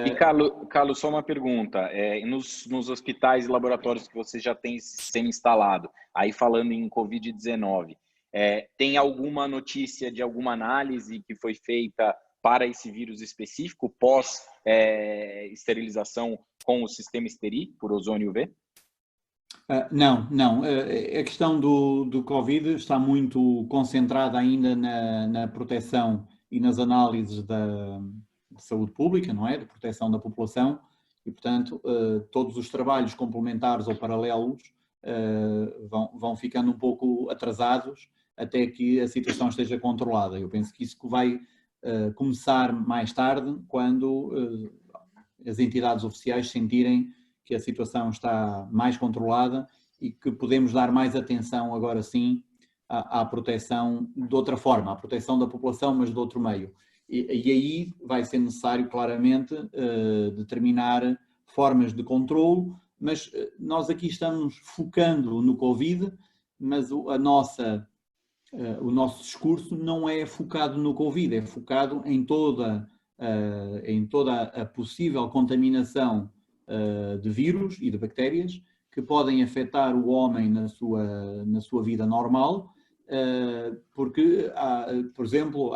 E, Carlos, só uma pergunta. Nos hospitais e laboratórios que você já tem esse sistema instalado, aí falando em Covid-19, tem alguma notícia de alguma análise que foi feita para esse vírus específico pós-esterilização com o sistema Esteri por ozônio UV? Não. A questão do Covid está muito concentrada ainda na proteção e nas análises de saúde pública, não é? De proteção da população, e, portanto, todos os trabalhos complementares ou paralelos vão ficando um pouco atrasados até que a situação esteja controlada. Eu penso que isso vai começar mais tarde, quando as entidades oficiais sentirem que a situação está mais controlada e que podemos dar mais atenção agora sim à proteção de outra forma, à proteção da população, mas de outro meio. E aí vai ser necessário claramente determinar formas de controle, mas nós aqui estamos focando no Covid, mas o nosso discurso não é focado no Covid, é focado em toda a possível contaminação de vírus e de bactérias que podem afetar o homem na sua vida normal, porque, por exemplo,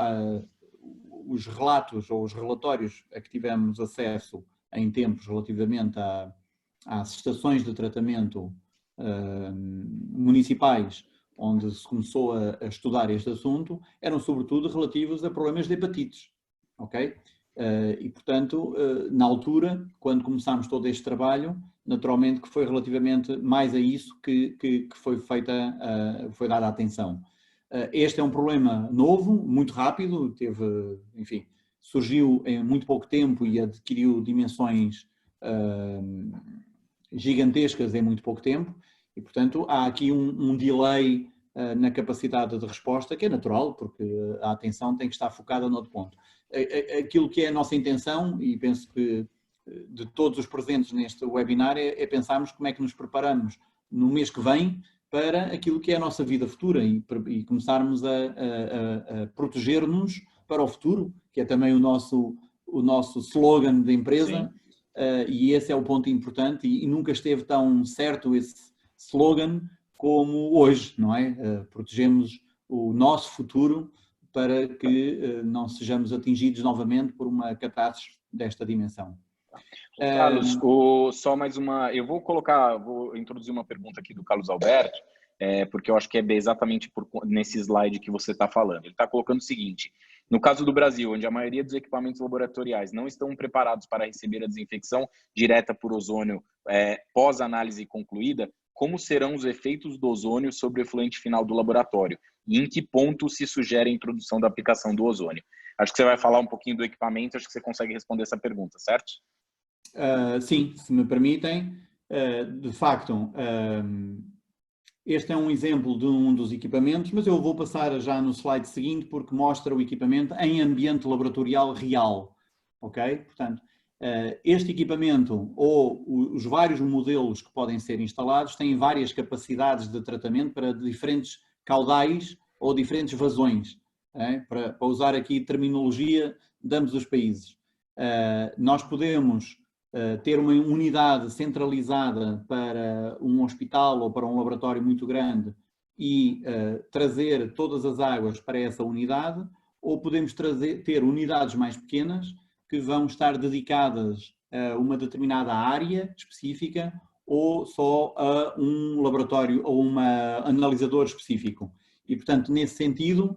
os relatos ou os relatórios a que tivemos acesso em tempos relativamente às estações de tratamento municipais onde se começou a estudar este assunto, eram sobretudo relativos a problemas de hepatites, ok? E, portanto, na altura, quando começámos todo este trabalho, naturalmente que foi relativamente mais a isso que foi dada atenção. Este é um problema novo, muito rápido, surgiu em muito pouco tempo e adquiriu dimensões gigantescas em muito pouco tempo, e, portanto, há aqui um delay na capacidade de resposta, que é natural, porque a atenção tem que estar focada noutro ponto. Aquilo que é a nossa intenção, e penso que de todos os presentes neste webinar, é pensarmos como é que nos preparamos no mês que vem para aquilo que é a nossa vida futura e começarmos a proteger-nos para o futuro, que é também o nosso slogan da empresa, e esse é o ponto importante, e nunca esteve tão certo esse slogan como hoje, não é? Protegemos o nosso futuro para que não sejamos atingidos novamente por uma catástrofe desta dimensão. Carlos, só mais uma... vou introduzir uma pergunta aqui do Carlos Alberto, porque eu acho que é exatamente nesse slide que você está falando. Ele está colocando o seguinte: no caso do Brasil, onde a maioria dos equipamentos laboratoriais não estão preparados para receber a desinfecção direta por ozônio pós-análise concluída, como serão os efeitos do ozônio sobre o efluente final do laboratório? E em que ponto se sugere a introdução da aplicação do ozônio? Acho que você vai falar um pouquinho do equipamento, acho que você consegue responder essa pergunta, certo? Sim, se me permitem. De facto, este é um exemplo de um dos equipamentos, mas eu vou passar já no slide seguinte porque mostra o equipamento em ambiente laboratorial real, ok? Portanto, este equipamento ou os vários modelos que podem ser instalados têm várias capacidades de tratamento para diferentes caudais ou diferentes vazões, para usar aqui terminologia de ambos os países. Nós podemos ter uma unidade centralizada para um hospital ou para um laboratório muito grande e trazer todas as águas para essa unidade, ou podemos ter unidades mais pequenas que vão estar dedicadas a uma determinada área específica ou só a um laboratório ou um analisador específico. E, portanto, nesse sentido,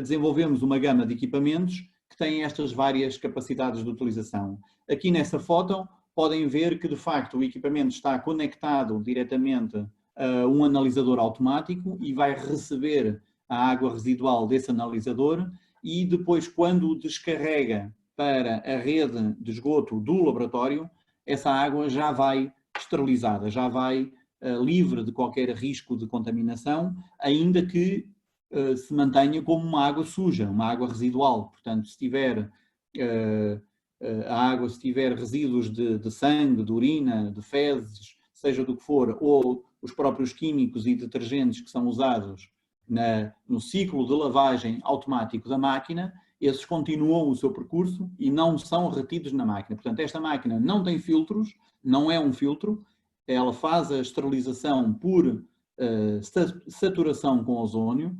desenvolvemos uma gama de equipamentos que têm estas várias capacidades de utilização. Aqui nessa foto podem ver que, de facto, o equipamento está conectado diretamente a um analisador automático e vai receber a água residual desse analisador e depois, quando o descarrega para a rede de esgoto do laboratório, essa água já vai esterilizada, já vai livre de qualquer risco de contaminação, ainda que se mantenha como uma água suja, uma água residual. Portanto, se tiver a água, se tiver resíduos de sangue, de urina, de fezes, seja do que for, ou os próprios químicos e detergentes que são usados no ciclo de lavagem automático da máquina, esses continuam o seu percurso e não são retidos na máquina. Portanto, esta máquina não tem filtros, não é um filtro, ela faz a esterilização por saturação com ozónio.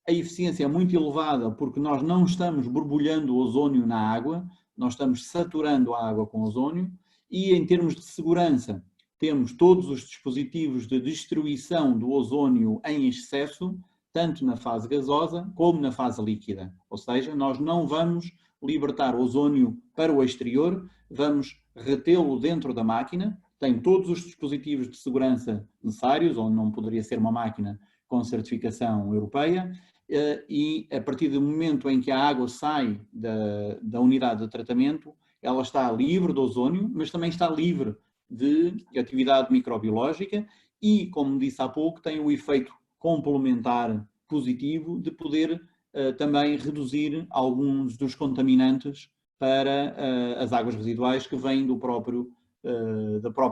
A eficiência é muito elevada porque nós não estamos borbulhando ozónio na água, nós estamos saturando a água com ozónio e, em termos de segurança, temos todos os dispositivos de destruição do ozónio em excesso, tanto na fase gasosa como na fase líquida. Ou seja, nós não vamos libertar ozónio para o exterior, vamos retê-lo dentro da máquina, tem todos os dispositivos de segurança necessários, ou não poderia ser uma máquina com certificação europeia, e a partir do momento em que a água sai da unidade de tratamento, ela está livre de ozónio, mas também está livre de atividade microbiológica e, como disse há pouco, tem o efeito complementar positivo de poder também reduzir alguns dos contaminantes para as águas residuais que vêm do próprio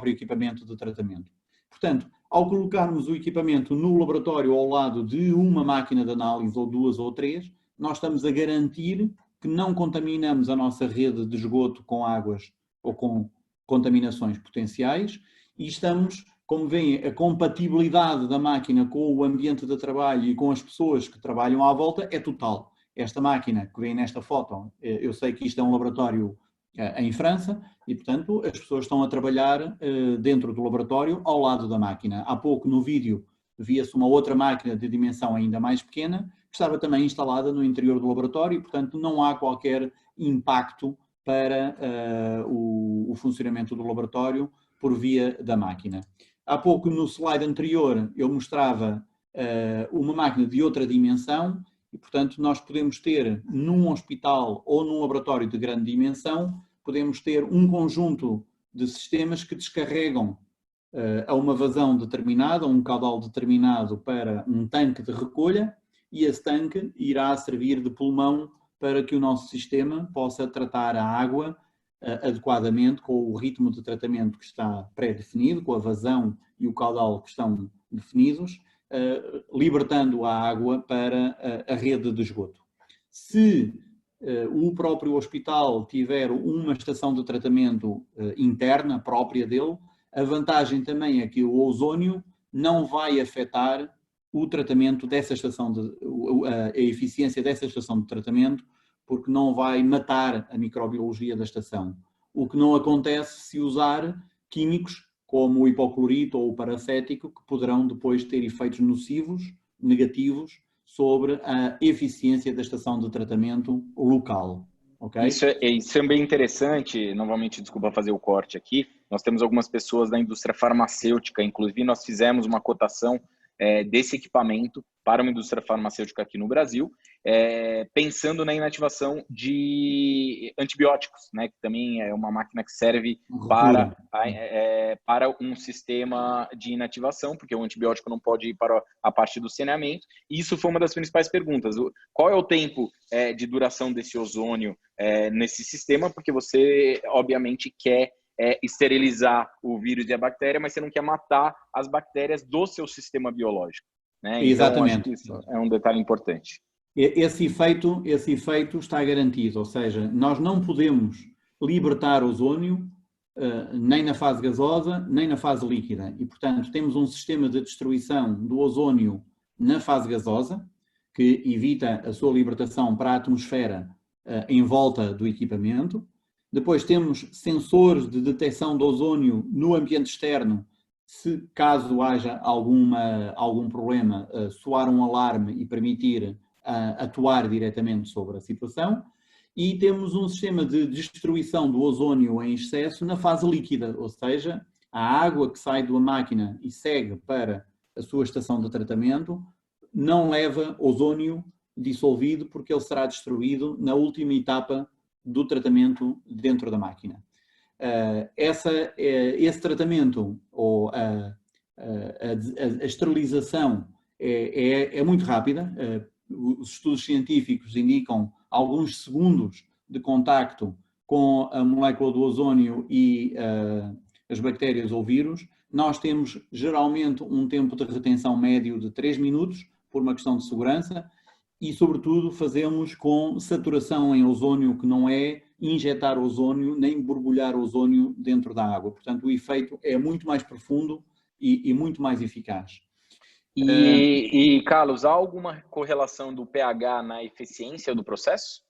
equipamento de tratamento. Portanto, ao colocarmos o equipamento no laboratório ao lado de uma máquina de análise, ou duas ou três, nós estamos a garantir que não contaminamos a nossa rede de esgoto com águas ou com contaminações potenciais e estamos, como veem, a compatibilidade da máquina com o ambiente de trabalho e com as pessoas que trabalham à volta é total. Esta máquina que vem nesta foto, eu sei que isto é um laboratório em França e, portanto, as pessoas estão a trabalhar dentro do laboratório ao lado da máquina. Há pouco no vídeo via-se uma outra máquina de dimensão ainda mais pequena que estava também instalada no interior do laboratório e, portanto, não há qualquer impacto para o funcionamento do laboratório por via da máquina. Há pouco no slide anterior eu mostrava uma máquina de outra dimensão e, portanto, nós podemos ter num hospital ou num laboratório de grande dimensão, podemos ter um conjunto de sistemas que descarregam a uma vazão determinada, um caudal determinado para um tanque de recolha e esse tanque irá servir de pulmão para que o nosso sistema possa tratar a água adequadamente com o ritmo de tratamento que está pré-definido, com a vazão e o caudal que estão definidos, libertando a água para a rede de esgoto. Se o próprio hospital tiver uma estação de tratamento interna própria dele, a vantagem também é que o ozónio não vai afetar o tratamento dessa estação, a eficiência dessa estação de tratamento, porque não vai matar a microbiologia da estação. O que não acontece se usar químicos como o hipoclorito ou o paracético, que poderão depois ter efeitos nocivos, negativos, sobre a eficiência da estação de tratamento local. Okay? Isso é bem interessante. Novamente, desculpa fazer o corte aqui. Nós temos algumas pessoas da indústria farmacêutica, inclusive nós fizemos uma cotação desse equipamento para uma indústria farmacêutica aqui no Brasil, pensando na inativação de antibióticos, né, que também é uma máquina que serve para um sistema de inativação, porque o antibiótico não pode ir para a parte do saneamento. E isso foi uma das principais perguntas. Qual é o tempo de duração desse ozônio nesse sistema? Porque você, obviamente, quer esterilizar o vírus e a bactéria, mas você não quer matar as bactérias do seu sistema biológico. Né? Então, exatamente. Acho que isso é um detalhe importante. esse efeito está garantido, ou seja, nós não podemos libertar ozônio nem na fase gasosa, nem na fase líquida. E, portanto, temos um sistema de destruição do ozônio na fase gasosa, que evita a sua libertação para a atmosfera em volta do equipamento. Depois temos sensores de detecção de ozônio no ambiente externo, se caso haja algum problema, soar um alarme e permitir atuar diretamente sobre a situação. E temos um sistema de destruição do ozônio em excesso na fase líquida, ou seja, a água que sai da máquina e segue para a sua estação de tratamento não leva ozônio dissolvido, porque ele será destruído na última etapa do tratamento dentro da máquina. Esse tratamento, ou a esterilização, é muito rápida. Os estudos científicos indicam alguns segundos de contacto com a molécula do ozônio e as bactérias ou vírus. Nós temos geralmente um tempo de retenção médio de 3 minutos, por uma questão de segurança, e sobretudo fazemos com saturação em ozônio, que não é injetar ozônio nem borbulhar ozônio dentro da água. Portanto, o efeito é muito mais profundo e muito mais eficaz. E, Carlos, há alguma correlação do pH na eficiência do processo?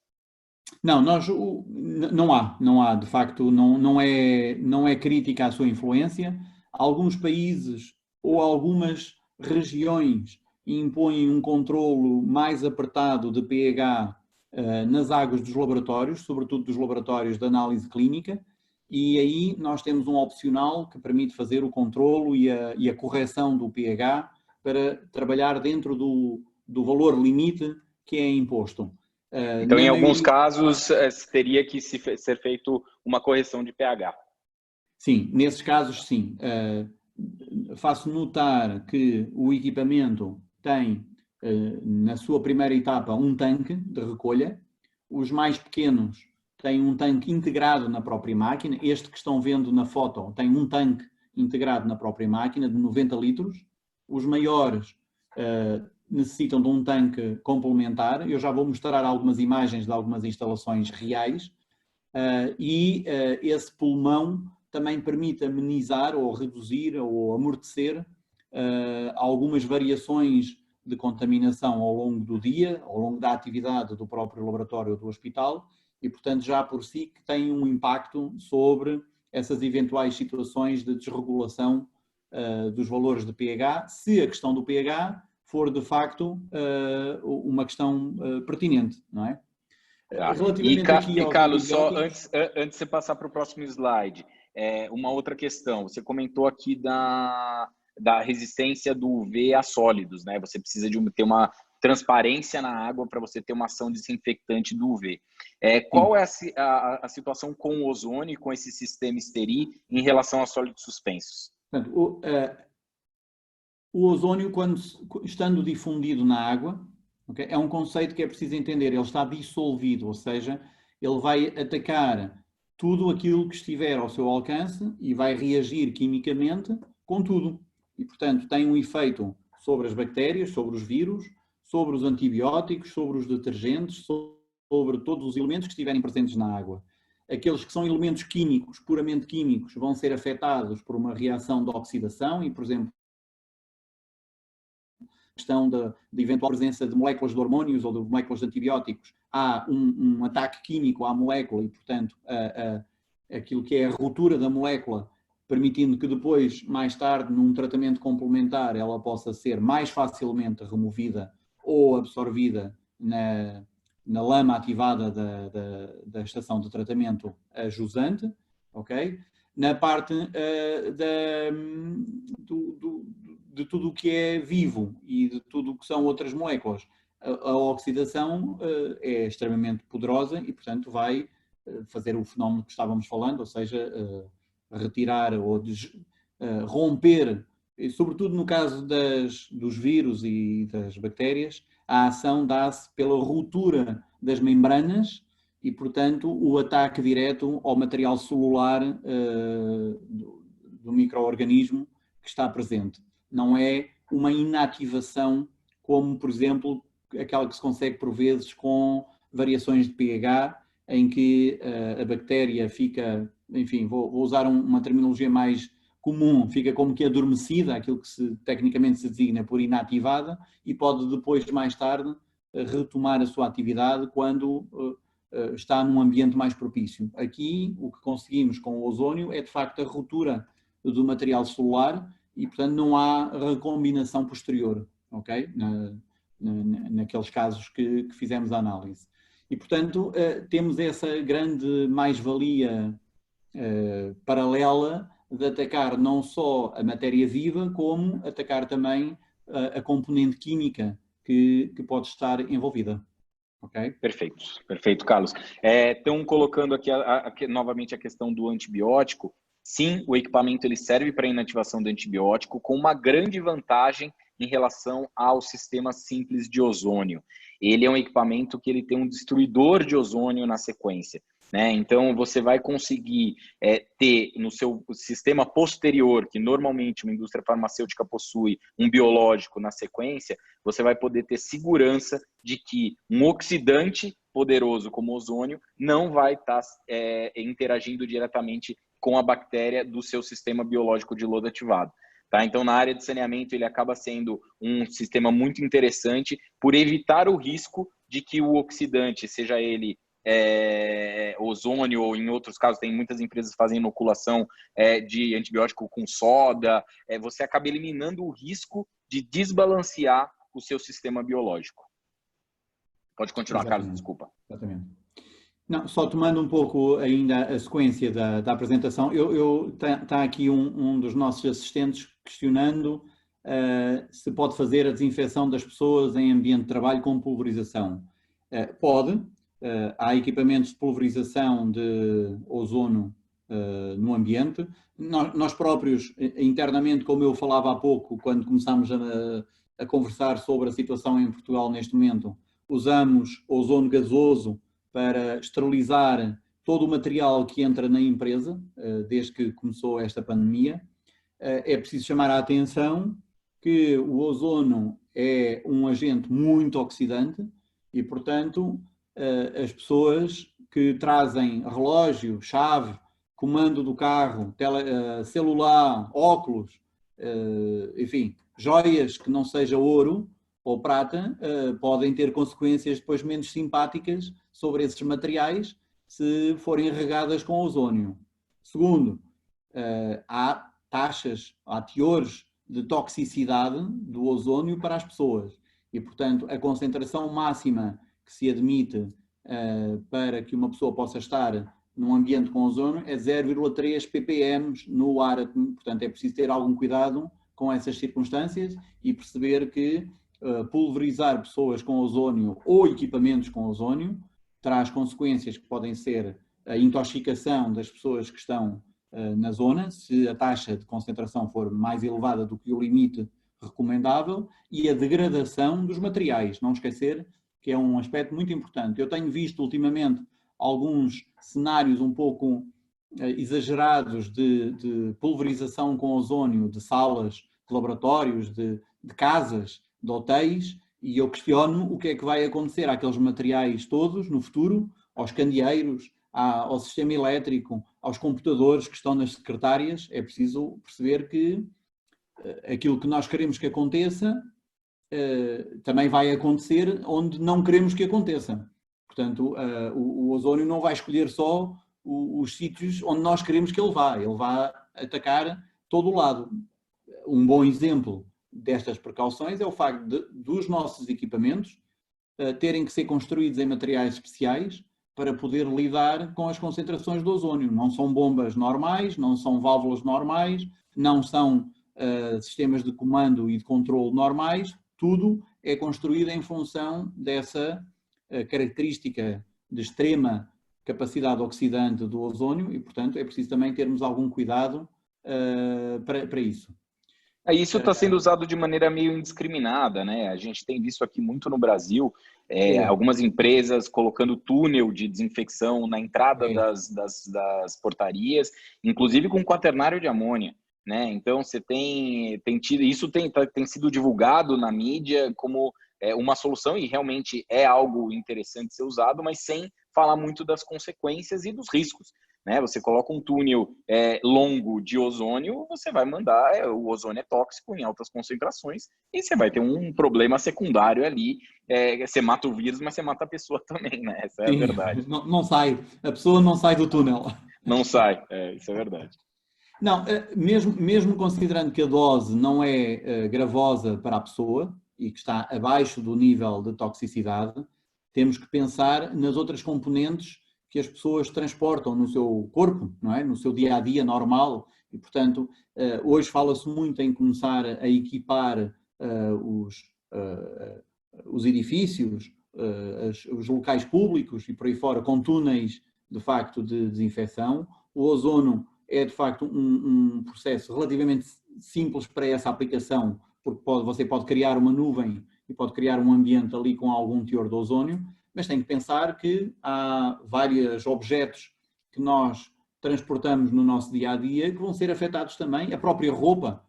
Não, não há, de facto, não é crítica a sua influência. Alguns países ou algumas regiões impõem um controlo mais apertado de pH nas águas dos laboratórios, sobretudo dos laboratórios de análise clínica, e aí nós temos um opcional que permite fazer o controlo e a correção do pH para trabalhar dentro do valor limite que é imposto. Então, em alguns casos, teria que ser feito uma correção de pH. Sim, nesses casos, sim. Faço notar que o equipamento tem, na sua primeira etapa, um tanque de recolha. Os mais pequenos têm um tanque integrado na própria máquina. Este que estão vendo na foto tem um tanque integrado na própria máquina de 90 litros. Os maiores necessitam de um tanque complementar. Eu já vou mostrar algumas imagens de algumas instalações reais. Esse pulmão também permite amenizar ou reduzir ou amortecer algumas variações de contaminação ao longo do dia, ao longo da atividade do próprio laboratório ou do hospital, e, portanto, já por si que tem um impacto sobre essas eventuais situações de desregulação dos valores de pH, se a questão do pH for, de facto, uma questão pertinente, não é? Tá. E Carlos, só antes de você passar para o próximo slide, uma outra questão. Você comentou aqui da resistência do UV a sólidos, né? Você precisa ter uma transparência na água para você ter uma ação desinfectante do UV. Qual é a situação com o ozônio e com esse sistema Steri em relação a sólidos suspensos? O ozônio, estando difundido na água, okay, é um conceito que é preciso entender. Ele está dissolvido, ou seja, ele vai atacar tudo aquilo que estiver ao seu alcance e vai reagir quimicamente com tudo. E, portanto, tem um efeito sobre as bactérias, sobre os vírus, sobre os antibióticos, sobre os detergentes, sobre todos os elementos que estiverem presentes na água. Aqueles que são elementos químicos, puramente químicos, vão ser afetados por uma reação de oxidação e, por exemplo, questão de eventual presença de moléculas de hormônios ou de moléculas de antibióticos, há um ataque químico à molécula e, portanto, aquilo que é a ruptura da molécula, permitindo que depois, mais tarde, num tratamento complementar, ela possa ser mais facilmente removida ou absorvida na lama ativada da estação de tratamento jusante, ok? Na parte de tudo o que é vivo e de tudo o que são outras moléculas. A oxidação é extremamente poderosa e, portanto, vai fazer o fenómeno que estávamos falando, ou seja, retirar ou romper, e sobretudo no caso dos vírus e das bactérias, a ação dá-se pela ruptura das membranas e, portanto, o ataque direto ao material celular do micro-organismo que está presente. Não é uma inativação como, por exemplo, aquela que se consegue por vezes com variações de pH, em que a bactéria fica, enfim, vou usar uma terminologia mais comum, fica como que adormecida, aquilo que tecnicamente se designa por inativada, e pode depois, mais tarde, retomar a sua atividade quando está num ambiente mais propício. Aqui, o que conseguimos com o ozónio é, de facto, a ruptura do material celular e, portanto, não há recombinação posterior, ok? Naqueles casos que fizemos a análise. E, portanto, temos essa grande mais-valia paralela de atacar não só a matéria viva, como atacar também a componente química que pode estar envolvida. Okay? Perfeito, perfeito, Carlos. Estão colocando aqui novamente a questão do antibiótico. Sim, o equipamento ele serve para inativação do antibiótico, com uma grande vantagem em relação ao sistema simples de ozônio. Ele é um equipamento que ele tem um destruidor de ozônio na sequência. Né? Então, você vai conseguir ter no seu sistema posterior, que normalmente uma indústria farmacêutica possui, um biológico na sequência, você vai poder ter segurança de que um oxidante poderoso como o ozônio não vai estar interagindo diretamente com a bactéria do seu sistema biológico de lodo ativado. Tá? Então, na área de saneamento, ele acaba sendo um sistema muito interessante por evitar o risco de que o oxidante, seja ele ozônio, ou em outros casos, tem muitas empresas que fazem inoculação de antibiótico com soda, você acaba eliminando o risco de desbalancear o seu sistema biológico. Pode continuar, exatamente. Carlos, desculpa. Exatamente. Não, só tomando um pouco ainda a sequência da apresentação, está aqui um dos nossos assistentes questionando se pode fazer a desinfecção das pessoas em ambiente de trabalho com pulverização. Pode. Há equipamentos de pulverização de ozono no ambiente. Nós próprios, internamente, como eu falava há pouco, quando começámos a conversar sobre a situação em Portugal neste momento, usamos ozono gasoso para esterilizar todo o material que entra na empresa, desde que começou esta pandemia. É preciso chamar a atenção que o ozono é um agente muito oxidante e, portanto, as pessoas que trazem relógio, chave, comando do carro, celular, óculos, enfim, joias que não seja ouro ou prata, podem ter consequências depois menos simpáticas sobre esses materiais se forem regadas com ozônio. Segundo, há teores de toxicidade do ozônio para as pessoas e, portanto, a concentração máxima que se admite para que uma pessoa possa estar num ambiente com ozônio é 0,3 ppm no ar. Portanto, é preciso ter algum cuidado com essas circunstâncias e perceber que pulverizar pessoas com ozônio ou equipamentos com ozônio traz consequências que podem ser a intoxicação das pessoas que estão na zona, se a taxa de concentração for mais elevada do que o limite recomendável, e a degradação dos materiais. Não esquecer que é um aspecto muito importante. Eu tenho visto ultimamente alguns cenários um pouco exagerados de pulverização com ozônio de salas, de laboratórios, de casas, de hotéis, e eu questiono o que é que vai acontecer àqueles materiais todos no futuro, aos candeeiros, ao sistema elétrico, aos computadores que estão nas secretárias. É preciso perceber que aquilo que nós queremos que aconteça também vai acontecer onde não queremos que aconteça. Portanto, o ozônio não vai escolher só os sítios onde nós queremos que ele vai atacar todo o lado. Um bom exemplo destas precauções é o facto dos nossos equipamentos terem que ser construídos em materiais especiais para poder lidar com as concentrações de ozônio. Não são bombas normais, não são válvulas normais, não são sistemas de comando e de controle normais, tudo é construído em função dessa característica de extrema capacidade oxidante do ozônio e, portanto, é preciso também termos algum cuidado para isso. Isso está sendo usado de maneira meio indiscriminada, né? A gente tem visto aqui muito no Brasil, algumas empresas colocando túnel de desinfecção na entrada das portarias, inclusive com quaternário de amônia, né? Então, você tem tido, isso tem sido divulgado na mídia como uma solução, e realmente é algo interessante ser usado, mas sem falar muito das consequências e dos riscos, né? Você coloca um túnel longo de ozônio, você vai mandar, o ozônio é tóxico em altas concentrações, e você vai ter um problema secundário ali. Você mata o vírus, mas você mata a pessoa também, né? Essa é a Sim, verdade. não sai, a pessoa não sai do túnel. Não sai, isso é verdade. Não, mesmo considerando que a dose não é gravosa para a pessoa e que está abaixo do nível de toxicidade, temos que pensar nas outras componentes que as pessoas transportam no seu corpo, não é? No seu dia-a-dia normal. E, portanto, hoje fala-se muito em começar a equipar os edifícios, os locais públicos e por aí fora com túneis, de facto, de desinfecção. O ozono é, de facto, um processo relativamente simples para essa aplicação, porque você pode criar uma nuvem e pode criar um ambiente ali com algum teor de ozónio, mas tem que pensar que há vários objetos que nós transportamos no nosso dia-a-dia que vão ser afetados também. A própria roupa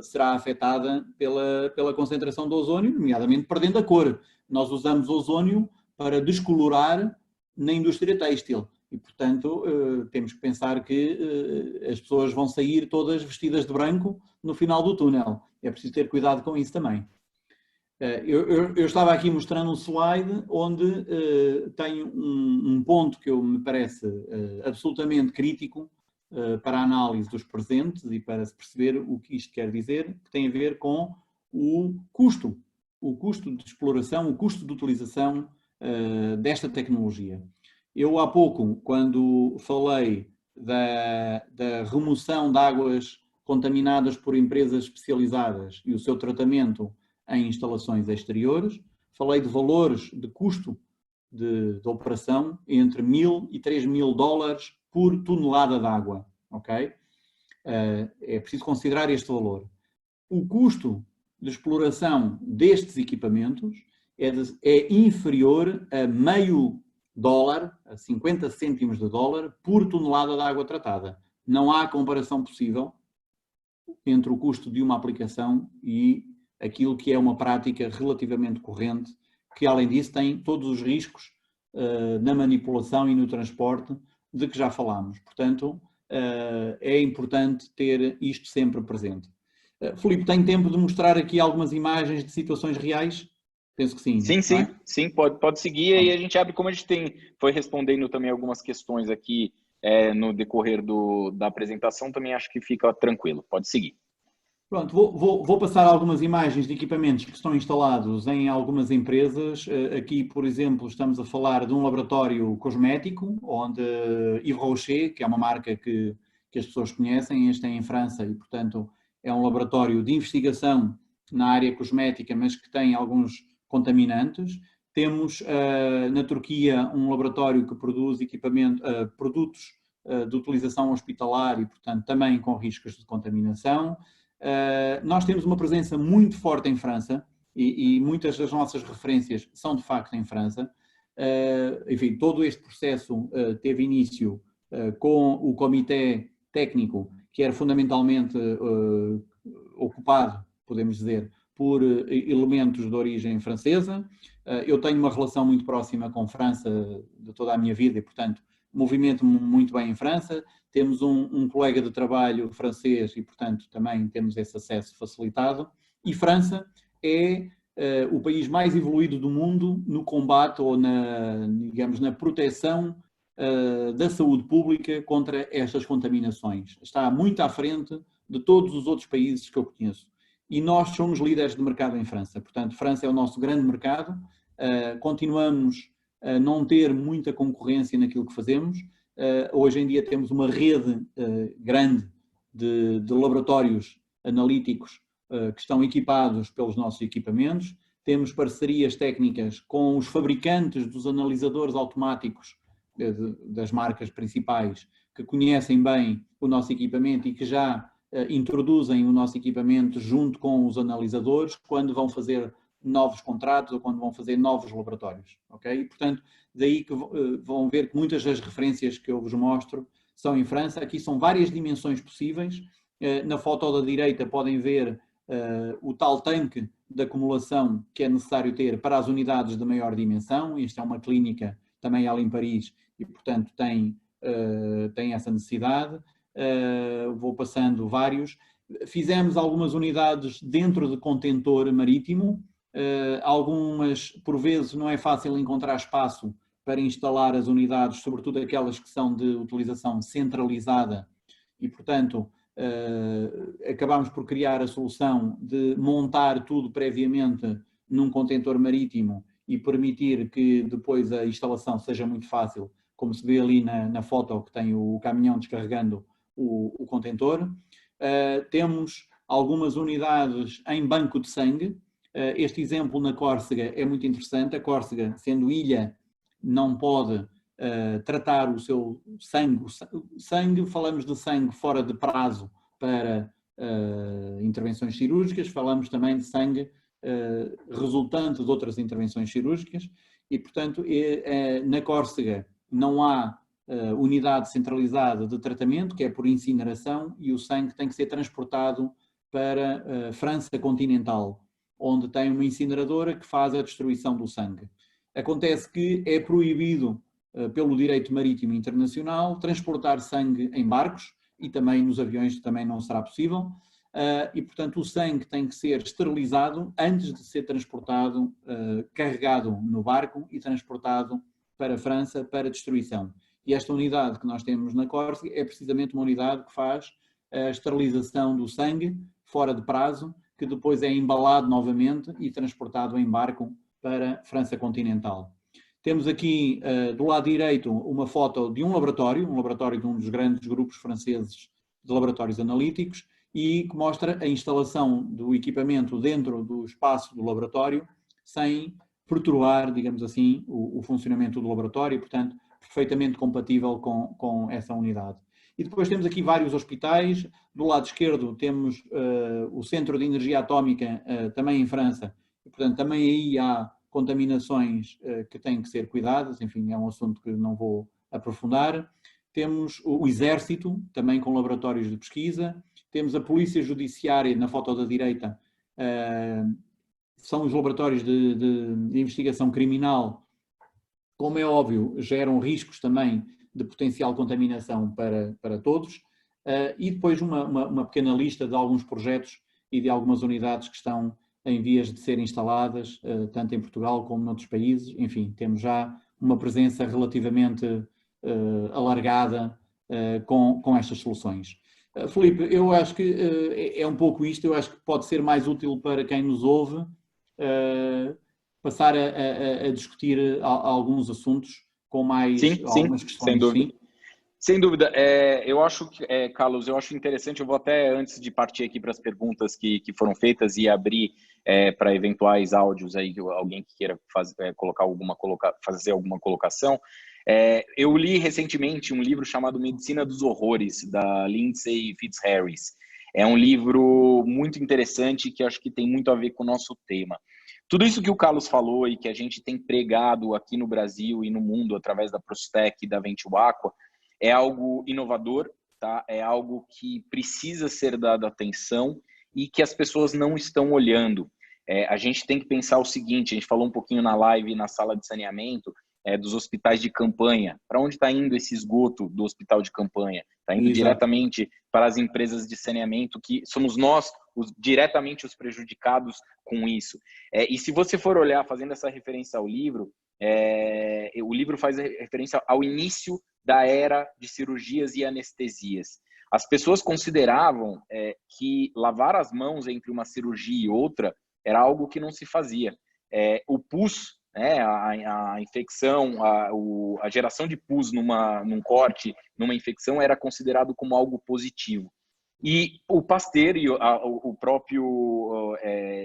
será afetada pela concentração de ozónio, nomeadamente perdendo a cor. Nós usamos ozónio para descolorar na indústria têxtil. E, portanto, temos que pensar que as pessoas vão sair todas vestidas de branco no final do túnel. É preciso ter cuidado com isso também. Eu estava aqui mostrando um slide onde tenho um ponto que me parece absolutamente crítico para a análise dos presentes e para se perceber o que isto quer dizer, que tem a ver com o custo de exploração, o custo de utilização desta tecnologia. Eu há pouco, quando falei da remoção de águas contaminadas por empresas especializadas e o seu tratamento em instalações exteriores, falei de valores de custo de operação entre $1.000 e $3.000 por tonelada de água, ok? É preciso considerar este valor. O custo de exploração destes equipamentos é inferior a $0,5, a 50 cêntimos de dólar por tonelada de água tratada. Não há comparação possível entre o custo de uma aplicação e aquilo que é uma prática relativamente corrente, que além disso tem todos os riscos na manipulação e no transporte de que já falámos. Portanto, é importante ter isto sempre presente. Filipe, tem tempo de mostrar aqui algumas imagens de situações reais? Penso que sim. Sim, pode seguir. E a gente abre, como a gente foi respondendo também algumas questões aqui no decorrer da apresentação, também acho que fica tranquilo. Pode seguir. Pronto, vou passar algumas imagens de equipamentos que estão instalados em algumas empresas. Aqui, por exemplo, estamos a falar de um laboratório cosmético, onde Yves Rocher, que é uma marca que as pessoas conhecem, este é em França e, portanto, é um laboratório de investigação na área cosmética, mas que tem alguns contaminantes. Temos na Turquia um laboratório que produz produtos de utilização hospitalar e, portanto, também com riscos de contaminação. Nós temos uma presença muito forte em França e muitas das nossas referências são de facto em França. Enfim, todo este processo teve início com o comitê técnico, que era fundamentalmente ocupado, podemos dizer, por elementos de origem francesa. Eu tenho uma relação muito próxima com França de toda a minha vida e, portanto, movimento-me muito bem em França. Temos um colega de trabalho francês e, portanto, também temos esse acesso facilitado. E França é o país mais evoluído do mundo no combate ou na proteção da saúde pública contra estas contaminações. Está muito à frente de todos os outros países que eu conheço. E nós somos líderes de mercado em França. Portanto, França é o nosso grande mercado. Continuamos a não ter muita concorrência naquilo que fazemos. Hoje em dia temos uma rede grande de laboratórios analíticos que estão equipados pelos nossos equipamentos. Temos parcerias técnicas com os fabricantes dos analisadores automáticos das marcas principais, que conhecem bem o nosso equipamento e que já introduzem o nosso equipamento junto com os analisadores quando vão fazer novos contratos ou quando vão fazer novos laboratórios, ok? E, portanto, daí que vão ver que muitas das referências que eu vos mostro são em França. Aqui são várias dimensões possíveis. Na foto da direita podem ver o tal tanque de acumulação que é necessário ter para as unidades de maior dimensão. Isto é uma clínica também ali em Paris e, portanto, tem essa necessidade. Vou passando vários. Fizemos algumas unidades dentro de contentor marítimo. Algumas, por vezes, não é fácil encontrar espaço para instalar as unidades, sobretudo aquelas que são de utilização centralizada e, portanto, acabámos por criar a solução de montar tudo previamente num contentor marítimo e permitir que depois a instalação seja muito fácil, como se vê ali na foto que tem o caminhão descarregando o contentor. Temos algumas unidades em banco de sangue. Este exemplo na Córcega é muito interessante. A Córcega, sendo ilha, não pode tratar o seu sangue. Falamos de sangue fora de prazo para intervenções cirúrgicas, falamos também de sangue resultante de outras intervenções cirúrgicas e, portanto, na Córcega não há unidade centralizada de tratamento, que é por incineração, e o sangue tem que ser transportado para a França continental, onde tem uma incineradora que faz a destruição do sangue. Acontece que é proibido pelo direito marítimo internacional transportar sangue em barcos e também nos aviões também não será possível e, portanto, o sangue tem que ser esterilizado antes de ser transportado, carregado no barco e transportado para a França para destruição. E esta unidade que nós temos na Córcega é precisamente uma unidade que faz a esterilização do sangue fora de prazo, que depois é embalado novamente e transportado em barco para a França continental. Temos aqui, do lado direito, uma foto de um laboratório de um dos grandes grupos franceses de laboratórios analíticos e que mostra a instalação do equipamento dentro do espaço do laboratório sem perturbar, digamos assim, o funcionamento do laboratório, portanto, perfeitamente compatível com essa unidade. E depois temos aqui vários hospitais. Do lado esquerdo temos o Centro de Energia Atómica, também em França, e, portanto, também aí há contaminações que têm que ser cuidadas, enfim, é um assunto que não vou aprofundar. Temos o Exército, também com laboratórios de pesquisa. Temos a Polícia Judiciária, na foto da direita, são os laboratórios de investigação criminal. Como é óbvio, geram riscos também de potencial contaminação para todos. E depois uma pequena lista de alguns projetos e de algumas unidades que estão em vias de ser instaladas, tanto em Portugal como noutros países. Enfim, temos já uma presença relativamente alargada com estas soluções. Filipe, eu acho que é um pouco isto. Eu acho que pode ser mais útil para quem nos ouve passar a discutir alguns assuntos com mais algumas questões. Sem dúvida. Sim? Sem dúvida. Eu acho que, Carlos, eu acho interessante. Eu vou até, antes de partir aqui para as perguntas que foram feitas e abrir para eventuais áudios aí, alguém que queira fazer alguma colocação. Eu li recentemente um livro chamado Medicina dos Horrores, da Lindsay Fitzharris. É um livro muito interessante que acho que tem muito a ver com o nosso tema. Tudo isso que o Carlos falou e que a gente tem pregado aqui no Brasil e no mundo através da Prostec e da Venture Aqua é algo inovador, tá? É algo que precisa ser dado atenção e que as pessoas não estão olhando. A gente tem que pensar o seguinte, a gente falou um pouquinho na live, na sala de saneamento, dos hospitais de campanha. Para onde está indo esse esgoto do hospital de campanha? Está indo diretamente para as empresas de saneamento, que somos nós diretamente os prejudicados com isso. E se você for olhar, fazendo essa referência ao livro, o livro faz referência ao início da era de cirurgias e anestesias. As pessoas consideravam que lavar as mãos entre uma cirurgia e outra era algo que não se fazia. O pus, a infecção, a geração de pus num corte, numa infecção, era considerado como algo positivo. E o Pasteur e o próprio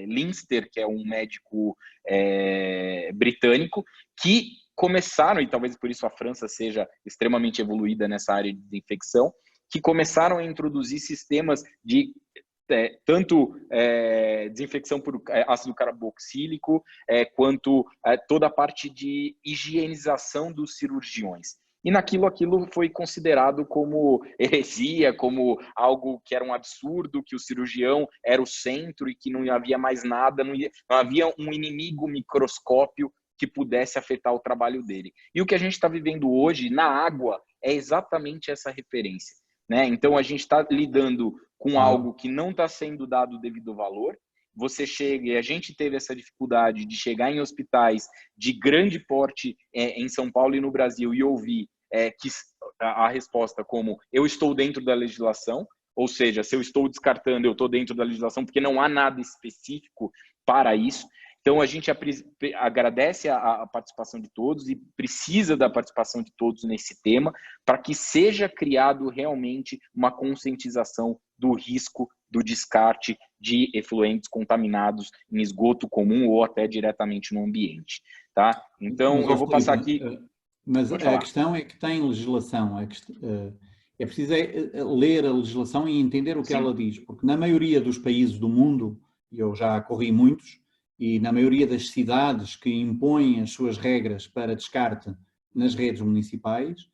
Linster, que é um médico britânico, que começaram, e talvez por isso a França seja extremamente evoluída nessa área de desinfecção, que começaram a introduzir sistemas de tanto desinfecção por ácido carboxílico, quanto toda a parte de higienização dos cirurgiões. e aquilo foi considerado como heresia, como algo que era um absurdo, que o cirurgião era o centro e que não havia mais nada, não havia um inimigo microscópio que pudesse afetar o trabalho dele. E o que a gente está vivendo hoje na água é exatamente essa referência, né? Então a gente está lidando com algo que não está sendo dado o devido valor. Você chega, e a gente teve essa dificuldade de chegar em hospitais de grande porte em São Paulo e no Brasil e ouvir que a resposta como eu estou dentro da legislação, ou seja, se eu estou descartando, eu estou dentro da legislação, porque não há nada específico para isso. Então, a gente agradece a participação de todos e precisa da participação de todos nesse tema para que seja criado realmente uma conscientização do risco do descarte de efluentes contaminados em esgoto comum ou até diretamente no ambiente, tá? Então, eu vou passar aqui... Mas a questão é que tem legislação, é preciso ler a legislação e entender o que ela diz, porque na maioria dos países do mundo, e eu já corri muitos, e na maioria das cidades que impõem as suas regras para descarte nas redes municipais,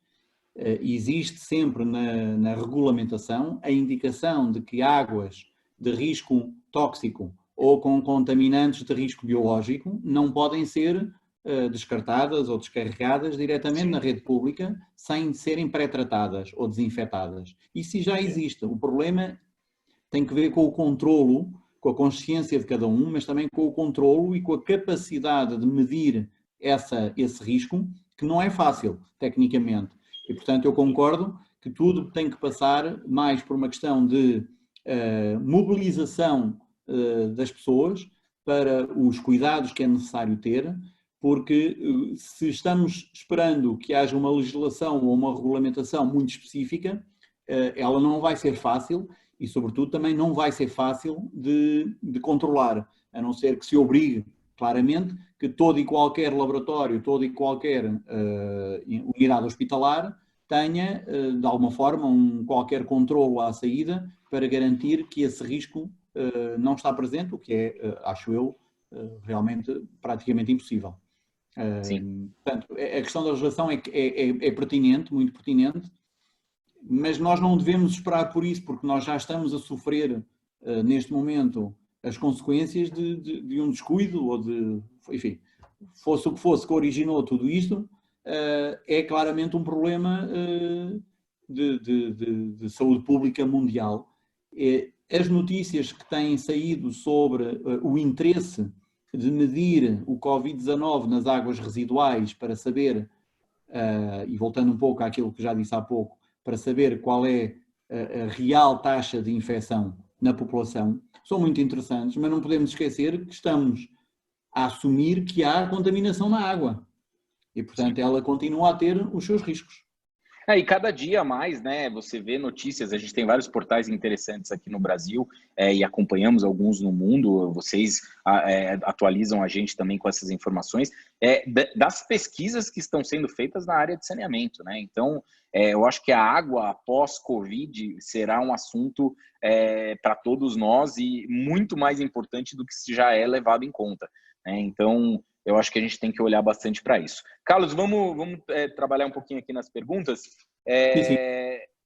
existe sempre na regulamentação a indicação de que águas de risco tóxico ou com contaminantes de risco biológico não podem ser descartadas ou descarregadas diretamente na rede pública sem serem pré-tratadas ou desinfetadas. Isso já existe. O problema tem que ver com o controlo, com a consciência de cada um, mas também com o controlo e com a capacidade de medir esse risco, que não é fácil, tecnicamente. E, portanto, eu concordo que tudo tem que passar mais por uma questão de mobilização das pessoas para os cuidados que é necessário ter, porque se estamos esperando que haja uma legislação ou uma regulamentação muito específica, ela não vai ser fácil e, sobretudo, também não vai ser fácil de controlar, a não ser que se obrigue claramente que todo e qualquer laboratório, todo e qualquer unidade hospitalar tenha, de alguma forma, qualquer controlo à saída para garantir que esse risco não está presente, o que é, acho eu, realmente praticamente impossível. Portanto, a questão da legislação é pertinente, muito pertinente, mas nós não devemos esperar por isso, porque nós já estamos a sofrer, neste momento, as consequências de um descuido ou de, enfim, fosse o que fosse que originou tudo isto, é claramente um problema de saúde pública mundial. As notícias que têm saído sobre o interesse de medir o Covid-19 nas águas residuais para saber, e voltando um pouco àquilo que já disse há pouco, para saber qual é a real taxa de infecção na população, são muito interessantes, mas não podemos esquecer que estamos a assumir que há contaminação na água e, portanto, ela continua a ter os seus riscos. E cada dia mais, né, você vê notícias, a gente tem vários portais interessantes aqui no Brasil e acompanhamos alguns no mundo, vocês atualizam a gente também com essas informações, das pesquisas que estão sendo feitas na área de saneamento, né? Então, eu acho que a água pós-Covid será um assunto para todos nós e muito mais importante do que já é levado em conta, né? Então, eu acho que a gente tem que olhar bastante para isso. Carlos, vamos trabalhar um pouquinho aqui nas perguntas. Sim.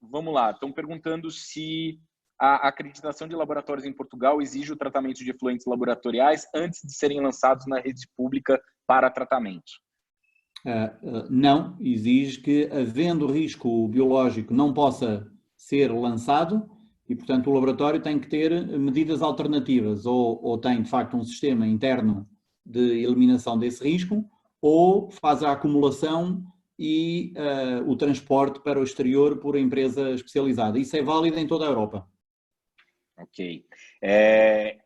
Vamos lá, estão perguntando se a acreditação de laboratórios em Portugal exige o tratamento de efluentes laboratoriais antes de serem lançados na rede pública para tratamento. Não, exige que, havendo risco biológico, não possa ser lançado e, portanto, o laboratório tem que ter medidas alternativas, ou tem, de facto, um sistema interno de eliminação desse risco, ou faz a acumulação e o transporte para o exterior por empresa especializada. Isso é válido em toda a Europa. Ok.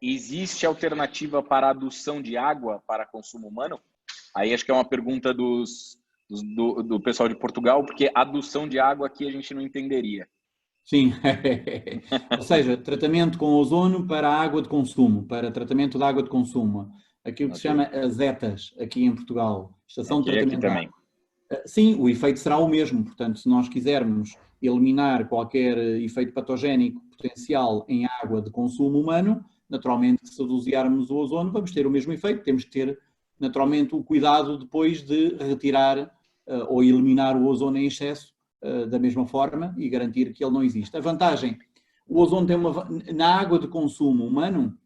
Existe alternativa para a adução de água para consumo humano? Aí acho que é uma pergunta do pessoal de Portugal, porque adução de água aqui a gente não entenderia. Sim, ou seja, tratamento com ozônio para água de consumo, para tratamento de água de consumo. Aquilo que se chama as ETAs, aqui em Portugal, Estação de Tratamento de Água. Sim, o efeito será o mesmo, portanto, se nós quisermos eliminar qualquer efeito patogénico potencial em água de consumo humano, naturalmente, se adociarmos o ozônio, vamos ter o mesmo efeito, temos que ter, naturalmente, o cuidado depois de retirar ou eliminar o ozono em excesso da mesma forma e garantir que ele não existe. A vantagem, o ozono tem na água de consumo humano,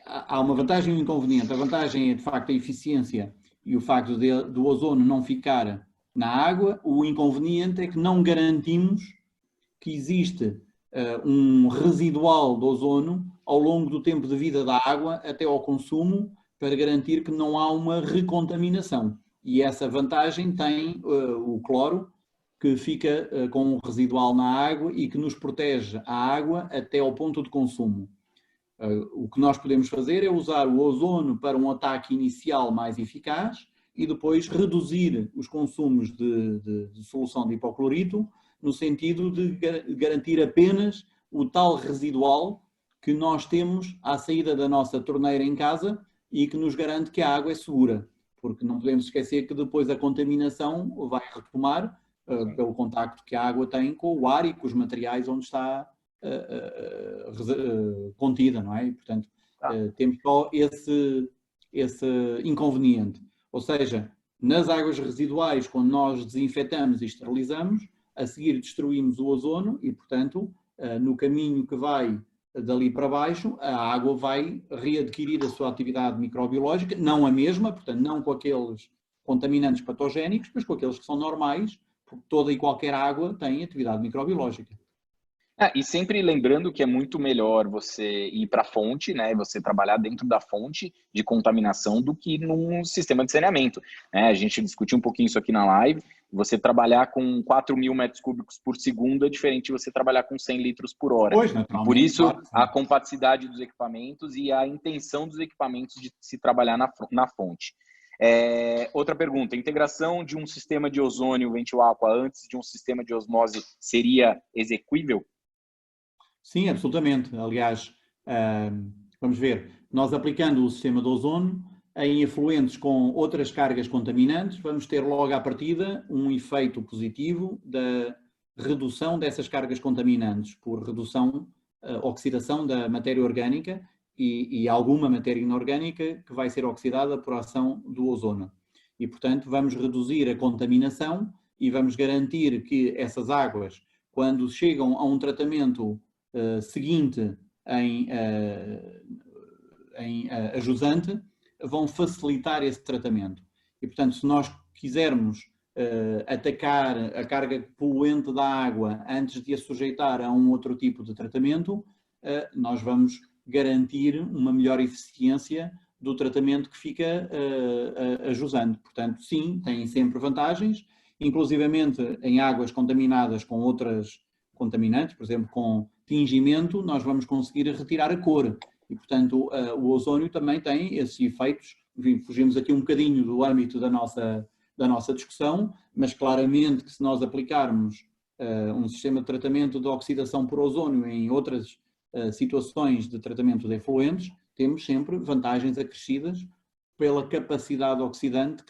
há uma vantagem e um inconveniente. A vantagem é, de facto, a eficiência e o facto do ozono não ficar na água. O inconveniente é que não garantimos que existe um residual de ozono ao longo do tempo de vida da água até ao consumo, para garantir que não há uma recontaminação. E essa vantagem tem o cloro, que fica com um residual na água e que nos protege a água até ao ponto de consumo. O que nós podemos fazer é usar o ozono para um ataque inicial mais eficaz e depois reduzir os consumos de solução de hipoclorito, no sentido de garantir apenas o tal residual que nós temos à saída da nossa torneira em casa e que nos garante que a água é segura, porque não podemos esquecer que depois a contaminação vai retomar pelo contacto que a água tem com o ar e com os materiais onde está contida, não é? E, portanto, temos só esse inconveniente. Ou seja, nas águas residuais, quando nós desinfetamos e esterilizamos, a seguir destruímos o ozono e, portanto, no caminho que vai dali para baixo, a água vai readquirir a sua atividade microbiológica, não a mesma, portanto, não com aqueles contaminantes patogénicos, mas com aqueles que são normais, porque toda e qualquer água tem atividade microbiológica. E sempre lembrando que é muito melhor você ir para a fonte, né, você trabalhar dentro da fonte de contaminação do que num sistema de saneamento. Né? A gente discutiu um pouquinho isso aqui na live. Você trabalhar com 4.000 metros cúbicos por segundo é diferente de você trabalhar com 100 litros por hora. Pois, Por isso, claro, a compatibilidade dos equipamentos e a intenção dos equipamentos de se trabalhar na fonte. Outra pergunta, a integração de um sistema de ozônio Ventio-Aqua antes de um sistema de osmose seria execuível? Sim, absolutamente. Aliás, vamos ver, nós aplicando o sistema de ozono em efluentes com outras cargas contaminantes, vamos ter logo à partida um efeito positivo da redução dessas cargas contaminantes, por redução, oxidação da matéria orgânica e alguma matéria inorgânica que vai ser oxidada por ação do ozono. E, portanto, vamos reduzir a contaminação e vamos garantir que essas águas, quando chegam a um tratamento seguinte em ajusante, vão facilitar esse tratamento. E, portanto, se nós quisermos atacar a carga poluente da água antes de a sujeitar a um outro tipo de tratamento, nós vamos garantir uma melhor eficiência do tratamento que fica ajusando. Portanto, sim, tem sempre vantagens, inclusivamente em águas contaminadas com outras contaminantes, por exemplo, com tingimento, nós vamos conseguir retirar a cor. E, portanto, o ozônio também tem esses efeitos. Fugimos aqui um bocadinho do âmbito da nossa discussão, mas claramente que se nós aplicarmos um sistema de tratamento de oxidação por ozônio em outras situações de tratamento de efluentes, temos sempre vantagens acrescidas pela capacidade oxidante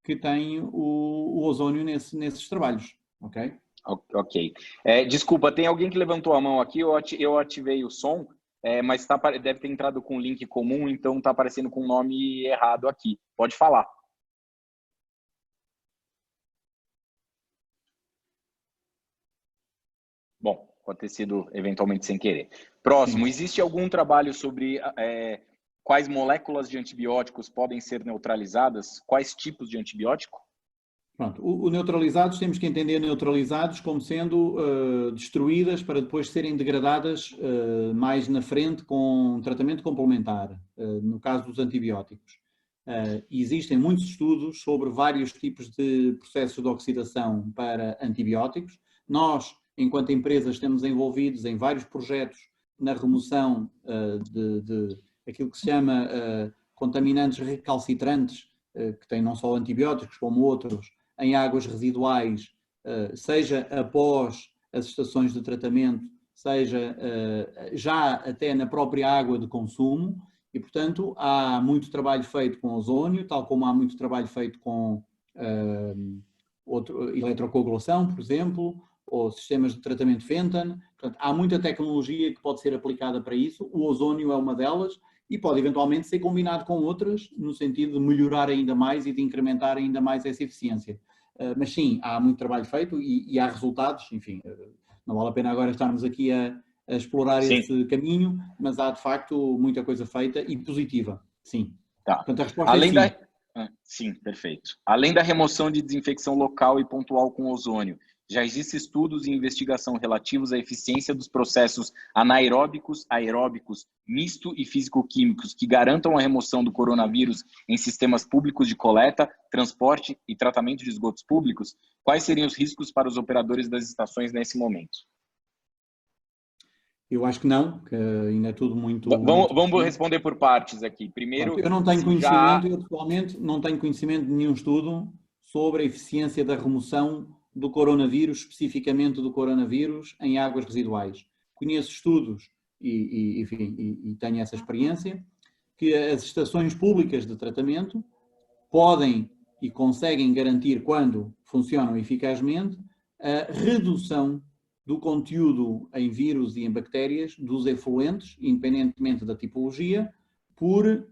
que tem o ozônio nesses trabalhos. Ok? Ok. Desculpa, tem alguém que levantou a mão aqui, eu ativei o som, mas deve ter entrado com um link comum, então está aparecendo com o nome errado aqui. Pode falar. Bom, pode ter sido eventualmente sem querer. Próximo, existe algum trabalho sobre quais moléculas de antibióticos podem ser neutralizadas? Quais tipos de antibiótico? Pronto, o neutralizados, temos que entender neutralizados como sendo destruídas para depois serem degradadas mais na frente com tratamento complementar, no caso dos antibióticos. Existem muitos estudos sobre vários tipos de processos de oxidação para antibióticos. Nós, enquanto empresas, estamos envolvidos em vários projetos na remoção de aquilo que se chama contaminantes recalcitrantes, que têm não só antibióticos como outros, em águas residuais, seja após as estações de tratamento, seja já até na própria água de consumo, e, portanto, há muito trabalho feito com ozônio, tal como há muito trabalho feito com eletrocoagulação, por exemplo, ou sistemas de tratamento Fenton. Portanto, há muita tecnologia que pode ser aplicada para isso. O ozônio é uma delas e pode eventualmente ser combinado com outras no sentido de melhorar ainda mais e de incrementar ainda mais essa eficiência. Mas sim, há muito trabalho feito e há resultados, enfim, não vale a pena agora estarmos aqui a explorar Sim. esse caminho, mas há de facto muita coisa feita e positiva, sim. Tá. Portanto, a resposta é sim. Sim, perfeito. Além da remoção de desinfecção local e pontual com ozônio, já existem estudos e investigação relativos à eficiência dos processos anaeróbicos, aeróbicos, misto e físico-químicos que garantam a remoção do coronavírus em sistemas públicos de coleta, transporte e tratamento de esgotos públicos? Quais seriam os riscos para os operadores das estações nesse momento? Eu acho que não, que ainda é tudo muito... Vamos responder por partes aqui. Primeiro, eu não tenho conhecimento, eu pessoalmente não tenho conhecimento de nenhum estudo sobre a eficiência da remoção do coronavírus, especificamente do coronavírus, em águas residuais. Conheço estudos e tenho essa experiência, que as estações públicas de tratamento podem e conseguem garantir, quando funcionam eficazmente, a redução do conteúdo em vírus e em bactérias dos efluentes, independentemente da tipologia,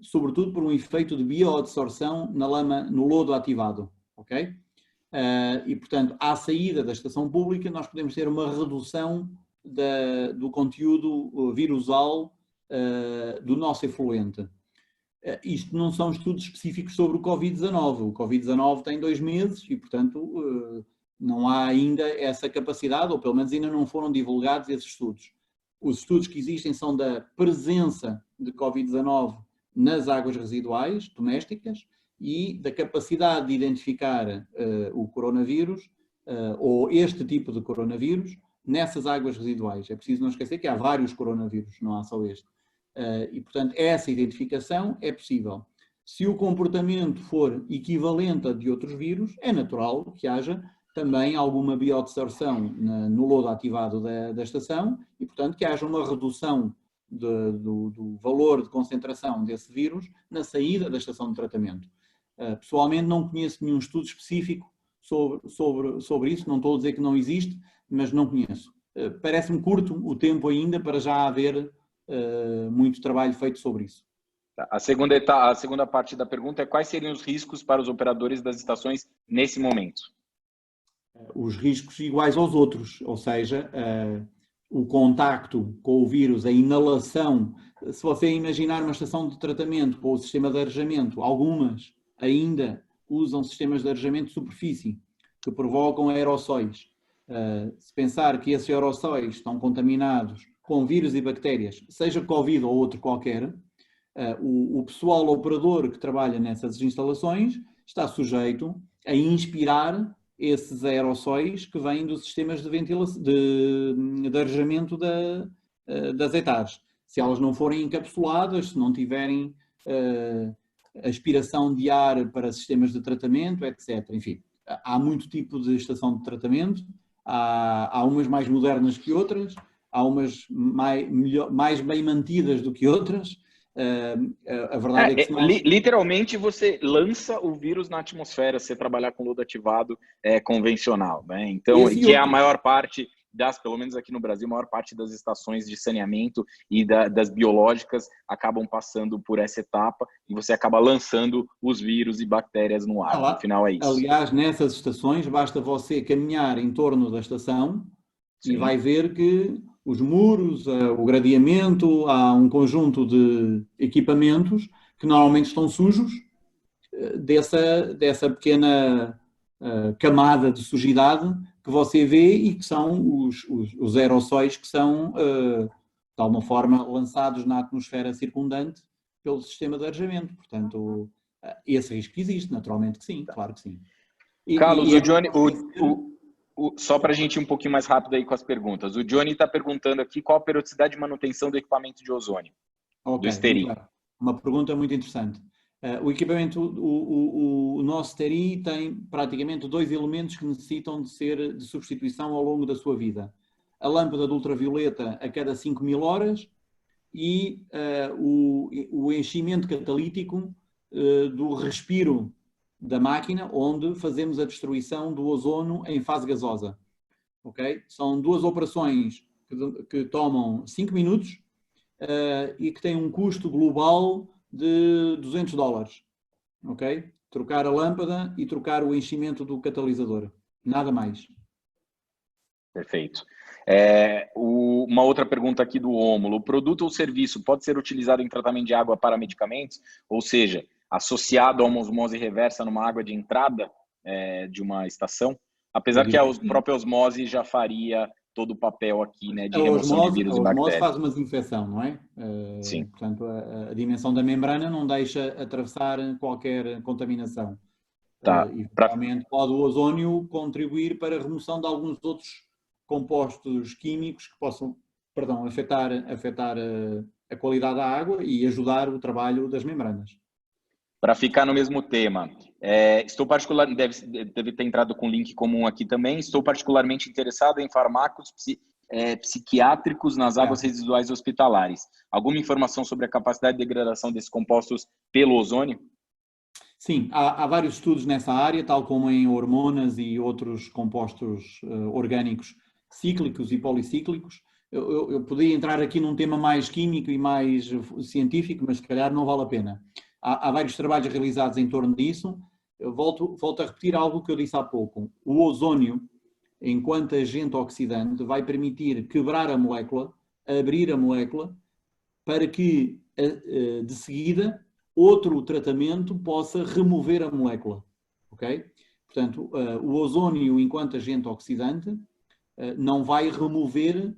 sobretudo por um efeito de bioadsorção na lama, no lodo ativado, ok? E, portanto, à saída da estação pública, nós podemos ter uma redução do conteúdo virusal do nosso efluente. Isto não são estudos específicos sobre o Covid-19. O Covid-19 tem 2 meses e, portanto, não há ainda essa capacidade, ou pelo menos ainda não foram divulgados esses estudos. Os estudos que existem são da presença de Covid-19 nas águas residuais domésticas e da capacidade de identificar o coronavírus, ou este tipo de coronavírus, nessas águas residuais. É preciso não esquecer que há vários coronavírus, não há só este. E, portanto, essa identificação é possível. Se o comportamento for equivalente a de outros vírus, é natural que haja também alguma bioadsorção no lodo ativado da estação e, portanto, que haja uma redução do valor de concentração desse vírus na saída da estação de tratamento. Pessoalmente não conheço nenhum estudo específico sobre isso, não estou a dizer que não existe, mas não conheço. Parece-me curto o tempo ainda para já haver muito trabalho feito sobre isso. A segunda parte da pergunta é: quais seriam os riscos para os operadores das estações nesse momento? Os riscos iguais aos outros, ou seja, o contacto com o vírus, a inalação. Se você imaginar uma estação de tratamento com o sistema de arejamento, algumas ainda usam sistemas de arejamento de superfície que provocam aerossóis. Se pensar que esses aerossóis estão contaminados com vírus e bactérias, seja Covid ou outro qualquer, o pessoal operador que trabalha nessas instalações está sujeito a inspirar esses aerossóis que vêm dos sistemas de ventilação, de arejamento das etares. Se elas não forem encapsuladas, se não tiverem aspiração de ar para sistemas de tratamento, etc. Enfim, há muito tipo de estação de tratamento, há umas mais modernas que outras, há umas mais bem mantidas do que outras. A verdade é que literalmente você lança o vírus na atmosfera se você trabalhar com lodo ativado convencional, né? Então, que é a maior parte pelo menos aqui no Brasil, a maior parte das estações de saneamento e das biológicas acabam passando por essa etapa e você acaba lançando os vírus e bactérias no ar. No final é isso. Aliás, nessas estações basta você caminhar em torno da estação e vai ver que os muros, o gradeamento, há um conjunto de equipamentos que normalmente estão sujos dessa pequena camada de sujidade que você vê e que são os aerossóis que são, de alguma forma, lançados na atmosfera circundante pelo sistema de arejamento. Portanto, esse risco existe, naturalmente que sim, claro que sim. Carlos, o Johnny... Só para a gente ir um pouquinho mais rápido aí com as perguntas. O Johnny está perguntando aqui qual a periodicidade de manutenção do equipamento de ozônio, do Steri. Uma pergunta muito interessante. O equipamento, o nosso Steri tem praticamente 2 elementos que necessitam de ser de substituição ao longo da sua vida. A lâmpada de ultravioleta a cada 5.000 horas e o enchimento catalítico do respiro da máquina, onde fazemos a destruição do ozono em fase gasosa. Okay? São 2 operações que tomam 5 minutos e que tem um custo global de $200, ok? Trocar a lâmpada e trocar o enchimento do catalisador, nada mais. Perfeito. Uma outra pergunta aqui do Ômulo. O produto ou serviço pode ser utilizado em tratamento de água para medicamentos? Ou seja, associado a uma osmose reversa numa água de entrada de uma estação? Apesar que a própria osmose já faria todo o papel aqui, né, de remoção de vírus e bactérias. A osmose faz uma desinfecção, não é? Sim. Portanto, a dimensão da membrana não deixa atravessar qualquer contaminação. Tá. E, realmente, pode o ozónio contribuir para a remoção de alguns outros compostos químicos que possam, afetar a qualidade da água e ajudar o trabalho das membranas. Para ficar no mesmo tema, deve ter entrado com link comum aqui também, estou particularmente interessado em fármacos psiquiátricos nas águas residuais hospitalares. Alguma informação sobre a capacidade de degradação desses compostos pelo ozônio? Sim, há vários estudos nessa área, tal como em hormonas e outros compostos orgânicos cíclicos e policíclicos. Eu podia entrar aqui num tema mais químico e mais científico, mas se calhar não vale a pena. Há vários trabalhos realizados em torno disso. Eu volto a repetir algo que eu disse há pouco. O ozónio, enquanto agente oxidante, vai permitir quebrar a molécula, abrir a molécula, para que, de seguida, outro tratamento possa remover a molécula. Ok? Portanto, o ozónio, enquanto agente oxidante, não vai remover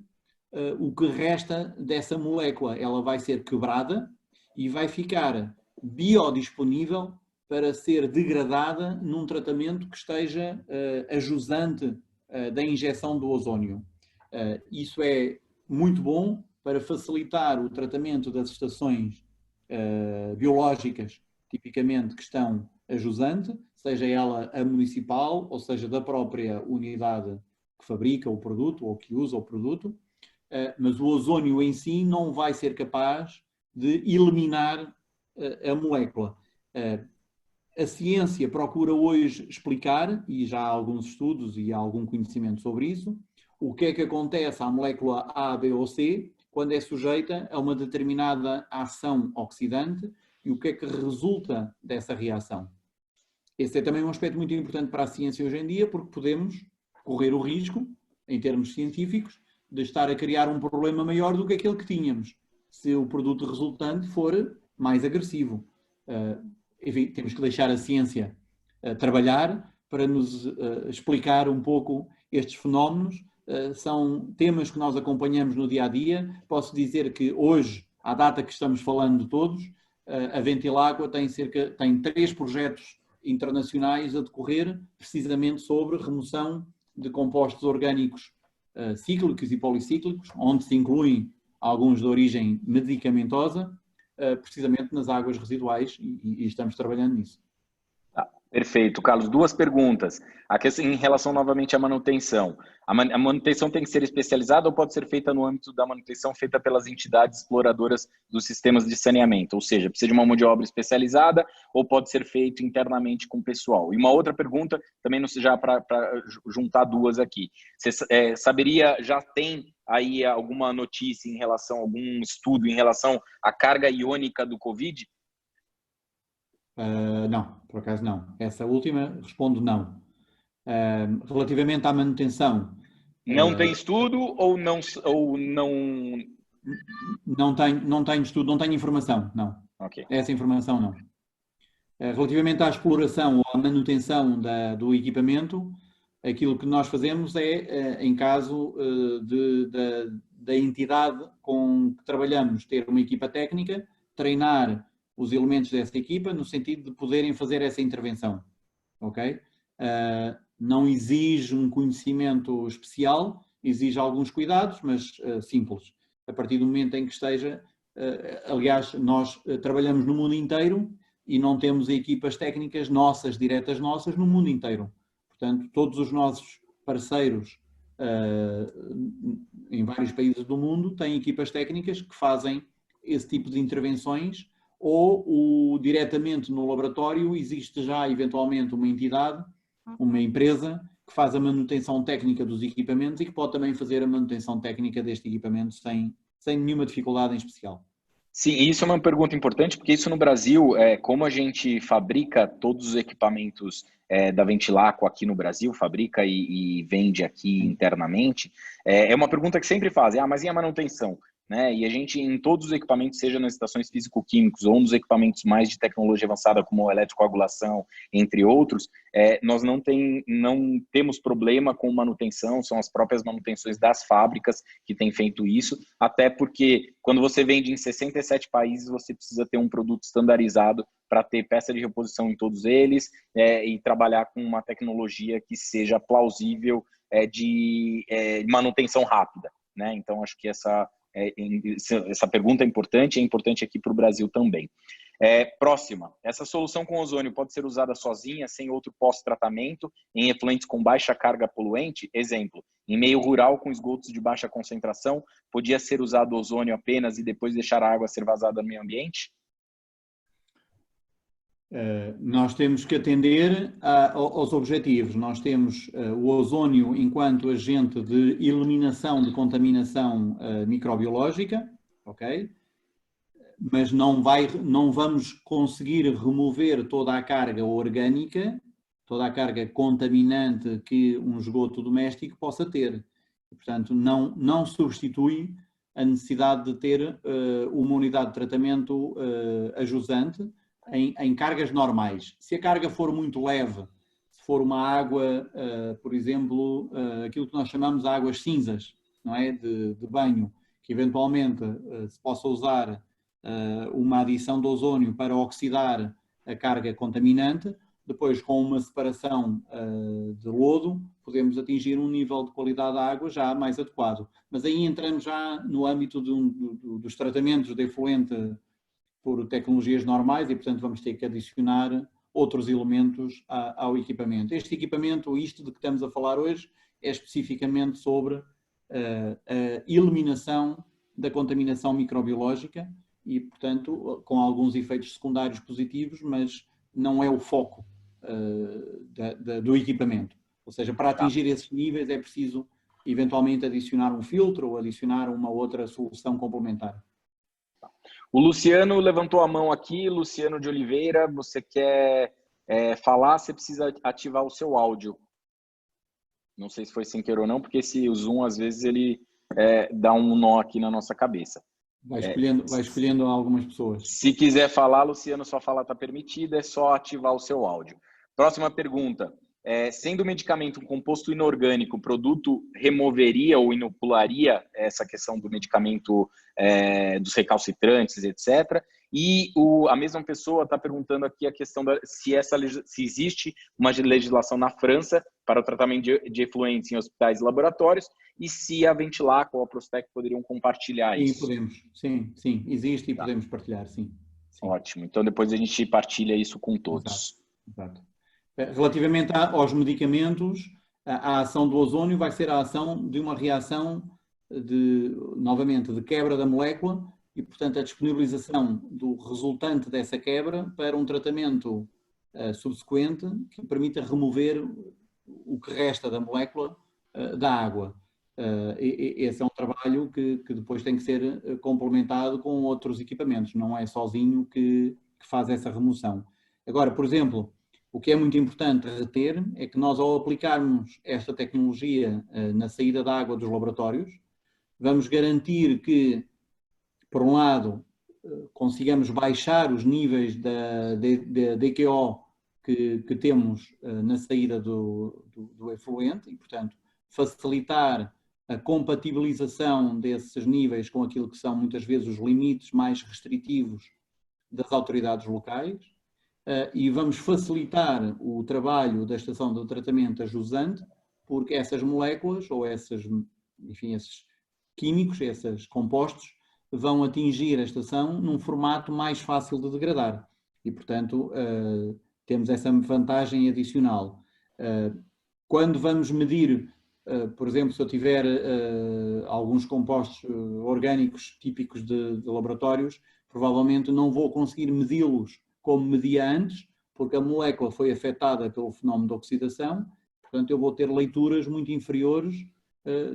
o que resta dessa molécula. Ela vai ser quebrada e vai ficar biodisponível para ser degradada num tratamento que esteja ajusante da injeção do ozónio. Isso é muito bom para facilitar o tratamento das estações biológicas, tipicamente que estão a jusante, seja ela a municipal, ou seja, da própria unidade que fabrica o produto ou que usa o produto, mas o ozónio em si não vai ser capaz de eliminar a molécula. A ciência procura hoje explicar, e já há alguns estudos e há algum conhecimento sobre isso, o que é que acontece à molécula A, B ou C quando é sujeita a uma determinada ação oxidante e o que é que resulta dessa reação. Esse é também um aspecto muito importante para a ciência hoje em dia, porque podemos correr o risco, em termos científicos, de estar a criar um problema maior do que aquele que tínhamos, se o produto resultante for mais agressivo. Enfim, temos que deixar a ciência trabalhar para nos explicar um pouco estes fenómenos. São temas que nós acompanhamos no dia-a-dia. Posso dizer que hoje, à data que estamos falando de todos, a Ventilaqua tem 3 projetos internacionais a decorrer precisamente sobre remoção de compostos orgânicos cíclicos e policíclicos, onde se incluem alguns de origem medicamentosa, precisamente nas águas residuais, e estamos trabalhando nisso. Perfeito, Carlos. 2 perguntas. A questão em relação novamente à manutenção. A manutenção tem que ser especializada ou pode ser feita no âmbito da manutenção feita pelas entidades exploradoras dos sistemas de saneamento? Ou seja, precisa de uma mão de obra especializada ou pode ser feito internamente com o pessoal? E uma outra pergunta, também não seja para juntar 2 aqui. Você saberia, já tem aí alguma notícia em relação, algum estudo em relação à carga iônica do Covid? Não, por acaso não. Essa última respondo não. Relativamente à manutenção... Não tem estudo ou não... Não tenho estudo, não tenho informação, não. Okay. Essa informação não. Relativamente à exploração ou à manutenção do equipamento, aquilo que nós fazemos é, em caso da entidade com que trabalhamos, ter uma equipa técnica, treinar os elementos dessa equipa no sentido de poderem fazer essa intervenção. Ok? Não exige um conhecimento especial, exige alguns cuidados, mas simples. A partir do momento em que esteja... aliás, nós trabalhamos no mundo inteiro e não temos equipas técnicas diretas nossas, no mundo inteiro. Portanto, todos os nossos parceiros em vários países do mundo têm equipas técnicas que fazem esse tipo de intervenções, ou diretamente no laboratório existe já eventualmente uma entidade, uma empresa que faz a manutenção técnica dos equipamentos e que pode também fazer a manutenção técnica deste equipamento sem sem nenhuma dificuldade em especial. Sim, isso é uma pergunta importante, porque isso no Brasil, como a gente fabrica todos os equipamentos da Ventilaco aqui no Brasil, fabrica e vende aqui internamente, é uma pergunta que sempre fazem, mas e a manutenção? Né? E a gente, em todos os equipamentos, seja nas estações físico-químicos ou nos equipamentos mais de tecnologia avançada, como eletrocoagulação, entre outros, nós não temos problema com manutenção, são as próprias manutenções das fábricas que têm feito isso, até porque quando você vende em 67 países, você precisa ter um produto estandarizado para ter peça de reposição em todos eles e trabalhar com uma tecnologia que seja plausível de manutenção rápida. Né? Então, acho que essa pergunta é importante aqui para o Brasil também. Próxima, essa solução com ozônio pode ser usada sozinha, sem outro pós-tratamento, em efluentes com baixa carga poluente? Exemplo, em meio rural com esgotos de baixa concentração, podia ser usado ozônio apenas e depois deixar a água ser vazada no meio ambiente? Nós temos que atender aos objetivos. Nós temos o ozônio enquanto agente de eliminação de contaminação microbiológica, ok? Mas não vamos conseguir remover toda a carga orgânica, toda a carga contaminante que um esgoto doméstico possa ter. E, portanto, não substitui a necessidade de ter uma unidade de tratamento ajusante em cargas normais. Se a carga for muito leve, se for uma água, por exemplo, aquilo que nós chamamos de águas cinzas, não é? De banho, que eventualmente se possa usar uma adição de ozônio para oxidar a carga contaminante, depois com uma separação de lodo, podemos atingir um nível de qualidade da água já mais adequado. Mas aí entramos já no âmbito dos tratamentos de efluente por tecnologias normais e, portanto, vamos ter que adicionar outros elementos ao equipamento. Este equipamento, isto de que estamos a falar hoje, é especificamente sobre a eliminação da contaminação microbiológica e, portanto, com alguns efeitos secundários positivos, mas não é o foco do equipamento. Ou seja, para atingir esses níveis é preciso, eventualmente, adicionar um filtro ou adicionar uma outra solução complementar. O Luciano levantou a mão aqui. Luciano de Oliveira, você quer falar, você precisa ativar o seu áudio. Não sei se foi sem querer ou não, porque o Zoom, às vezes, ele dá um nó aqui na nossa cabeça. Vai escolhendo algumas pessoas. Se quiser falar, Luciano, sua fala está permitida, é só ativar o seu áudio. Próxima pergunta. Sendo o medicamento um composto inorgânico, o produto removeria ou inocularia essa questão do medicamento, dos recalcitrantes, etc. E a mesma pessoa está perguntando aqui a questão se existe uma legislação na França para o tratamento de efluentes em hospitais e laboratórios e se a Ventilaco ou a Prostec poderiam compartilhar isso. Sim, podemos. Sim, existe e podemos partilhar, sim. Ótimo. Então, depois a gente partilha isso com todos. Exato. Relativamente aos medicamentos, a ação do ozônio vai ser a ação de uma reação, novamente, de quebra da molécula e, portanto, a disponibilização do resultante dessa quebra para um tratamento subsequente que permita remover o que resta da molécula da água. Esse é um trabalho que depois tem que ser complementado com outros equipamentos, não é sozinho que faz essa remoção. Agora, por exemplo, o que é muito importante reter é que nós, ao aplicarmos esta tecnologia na saída da água dos laboratórios, vamos garantir que, por um lado, consigamos baixar os níveis da DQO que temos na saída do efluente e, portanto, facilitar a compatibilização desses níveis com aquilo que são, muitas vezes, os limites mais restritivos das autoridades locais. E vamos facilitar o trabalho da estação de tratamento ajusante, porque essas moléculas, ou esses químicos, esses compostos, vão atingir a estação num formato mais fácil de degradar. E, portanto, temos essa vantagem adicional. Quando vamos medir, por exemplo, se eu tiver alguns compostos orgânicos típicos de laboratórios, provavelmente não vou conseguir medi-los como media antes, porque a molécula foi afetada pelo fenómeno de oxidação, portanto eu vou ter leituras muito inferiores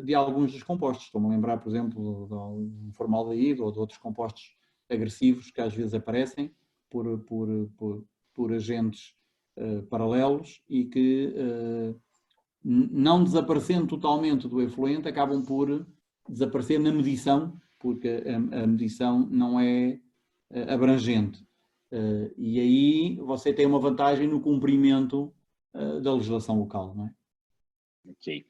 de alguns dos compostos. Estou-me a lembrar, por exemplo, do formaldeído ou de outros compostos agressivos que às vezes aparecem por agentes paralelos e que, não desaparecendo totalmente do efluente, acabam por desaparecer na medição, porque a medição não é abrangente. E aí você tem uma vantagem no cumprimento da legislação local, não é? Ok.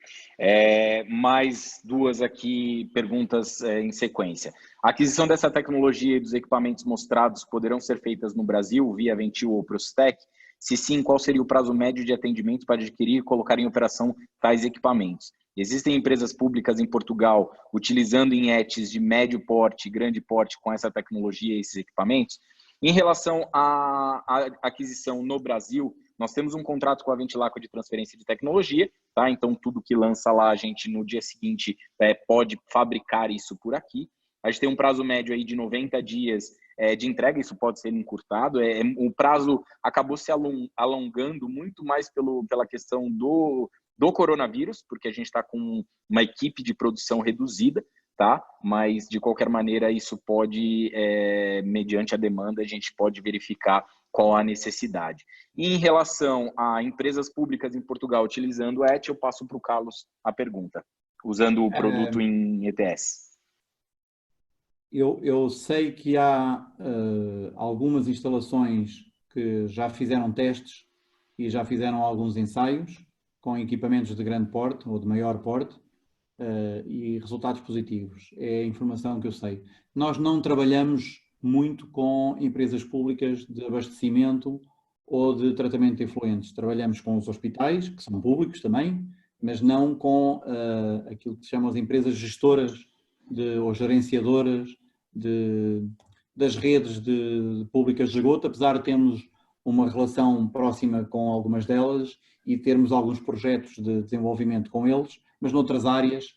Mais duas aqui perguntas em sequência. A aquisição dessa tecnologia e dos equipamentos mostrados poderão ser feitas no Brasil via Ventil ou Prostec? Se sim, qual seria o prazo médio de atendimento para adquirir e colocar em operação tais equipamentos? Existem empresas públicas em Portugal utilizando em ETs de médio porte e grande porte com essa tecnologia e esses equipamentos? Em relação à aquisição no Brasil, nós temos um contrato com a Ventilacqua de transferência de tecnologia, tá? Então, tudo que lança lá, a gente no dia seguinte pode fabricar isso por aqui. A gente tem um prazo médio aí de 90 dias de entrega, isso pode ser encurtado. O prazo acabou se alongando muito mais pela questão do coronavírus, porque a gente está com uma equipe de produção reduzida, tá? Mas, de qualquer maneira, isso pode, mediante a demanda, a gente pode verificar qual a necessidade. E em relação a empresas públicas em Portugal utilizando o ET, eu passo para o Carlos a pergunta, usando o produto em ETS. Eu sei que há algumas instalações que já fizeram testes e já fizeram alguns ensaios com equipamentos de grande porte ou de maior porte e resultados positivos. É a informação que eu sei. Nós não trabalhamos muito com empresas públicas de abastecimento ou de tratamento de efluentes. Trabalhamos com os hospitais, que são públicos também, mas não com aquilo que se chama as empresas gestoras ou gerenciadoras das redes públicas de esgoto, apesar de termos uma relação próxima com algumas delas e termos alguns projetos de desenvolvimento com eles, mas noutras áreas,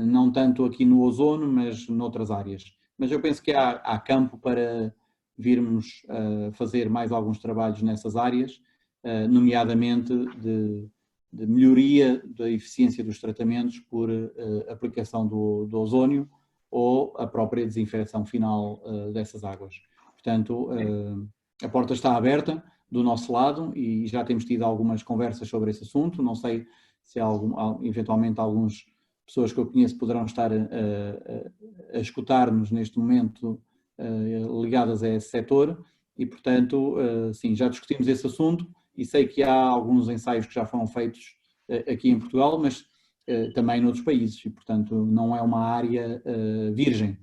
não tanto aqui no ozono, mas noutras áreas. Mas eu penso que há campo para virmos fazer mais alguns trabalhos nessas áreas, nomeadamente de melhoria da eficiência dos tratamentos por aplicação do ozónio ou a própria desinfecção final dessas águas. Portanto, a porta está aberta do nosso lado e já temos tido algumas conversas sobre esse assunto. Não sei se eventualmente algumas pessoas que eu conheço poderão estar a escutar-nos neste momento ligadas a esse setor e, portanto, sim, já discutimos esse assunto e sei que há alguns ensaios que já foram feitos aqui em Portugal, mas também noutros países e, portanto, não é uma área virgem.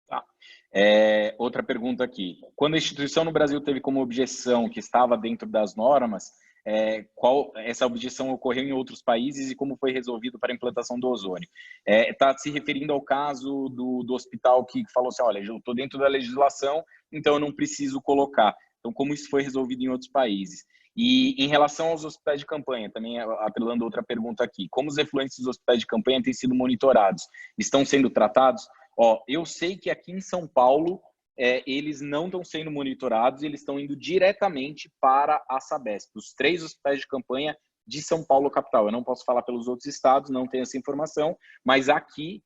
Tá. Outra pergunta aqui. Quando a instituição no Brasil teve como objeção que estava dentro das normas, qual essa objeção ocorreu em outros países e como foi resolvido para a implantação do ozônio? Está se referindo ao caso do hospital que falou assim, olha, eu estou dentro da legislação, então eu não preciso colocar. Então, como isso foi resolvido em outros países? E em relação aos hospitais de campanha, também apelando a outra pergunta aqui, como os efluentes dos hospitais de campanha têm sido monitorados? Estão sendo tratados? Eu sei que aqui em São Paulo, eles não estão sendo monitorados, eles estão indo diretamente para a Sabesp, os 3 hospitais de campanha de São Paulo capital. Eu não posso falar pelos outros estados, não tenho essa informação, mas aqui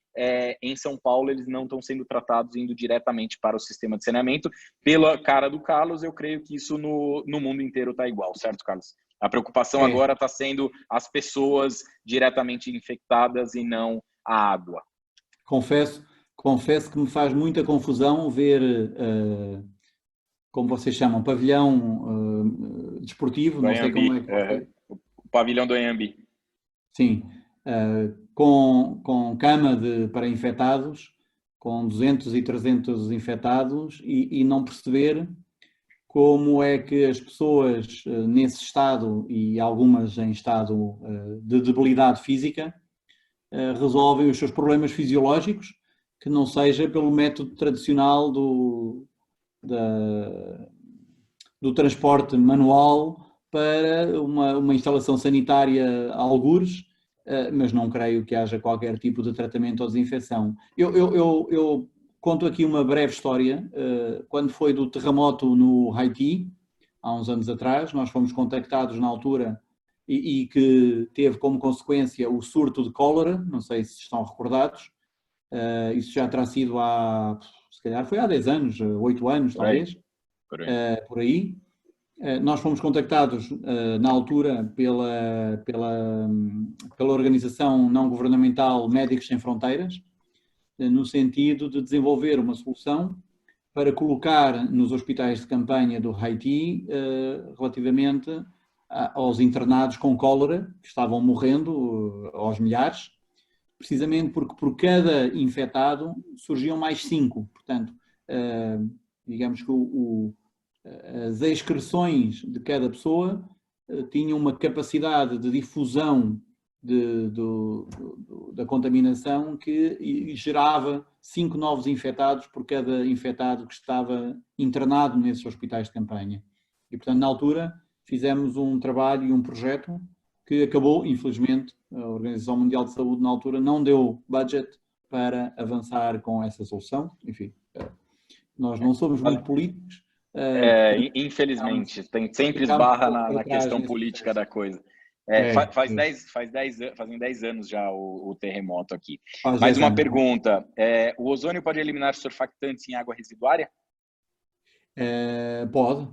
em São Paulo eles não estão sendo tratados indo diretamente para o sistema de saneamento. Pela cara do Carlos, eu creio que isso no mundo inteiro está igual, certo, Carlos? A preocupação agora está sendo as pessoas diretamente infectadas e não a água. Confesso que me faz muita confusão ver, como vocês chamam, pavilhão desportivo, não sei como é que o pavilhão do Anhembi. Sim, com cama para infectados, com 200 e 300 infectados e não perceber como é que as pessoas nesse estado e algumas em estado de debilidade física resolvem os seus problemas fisiológicos, que não seja pelo método tradicional do transporte manual para uma instalação sanitária a algures, mas não creio que haja qualquer tipo de tratamento ou desinfecção. Eu conto aqui uma breve história. Quando foi do terremoto no Haiti, há uns anos atrás, nós fomos contactados na altura, e que teve como consequência o surto de cólera, não sei se estão recordados, isso já terá sido se calhar foi há 10 anos, 8 anos talvez, por aí. Nós fomos contactados na altura pela organização não governamental Médicos Sem Fronteiras, no sentido de desenvolver uma solução para colocar nos hospitais de campanha do Haiti relativamente aos internados com cólera, que estavam morrendo aos milhares, precisamente porque por cada infectado surgiam mais 5. Portanto, digamos que as excreções de cada pessoa tinham uma capacidade de difusão da contaminação que gerava 5 novos infectados por cada infectado que estava internado nesses hospitais de campanha. E, portanto, na altura, fizemos um trabalho e um projeto que acabou, infelizmente, a Organização Mundial de Saúde, na altura, não deu budget para avançar com essa solução. Enfim, nós não somos muito políticos. Infelizmente, tem sempre esbarra na questão política da coisa. Fazem 10 anos já o terremoto aqui. Mais uma pergunta. O ozônio pode eliminar surfactantes em água residuária? Pode.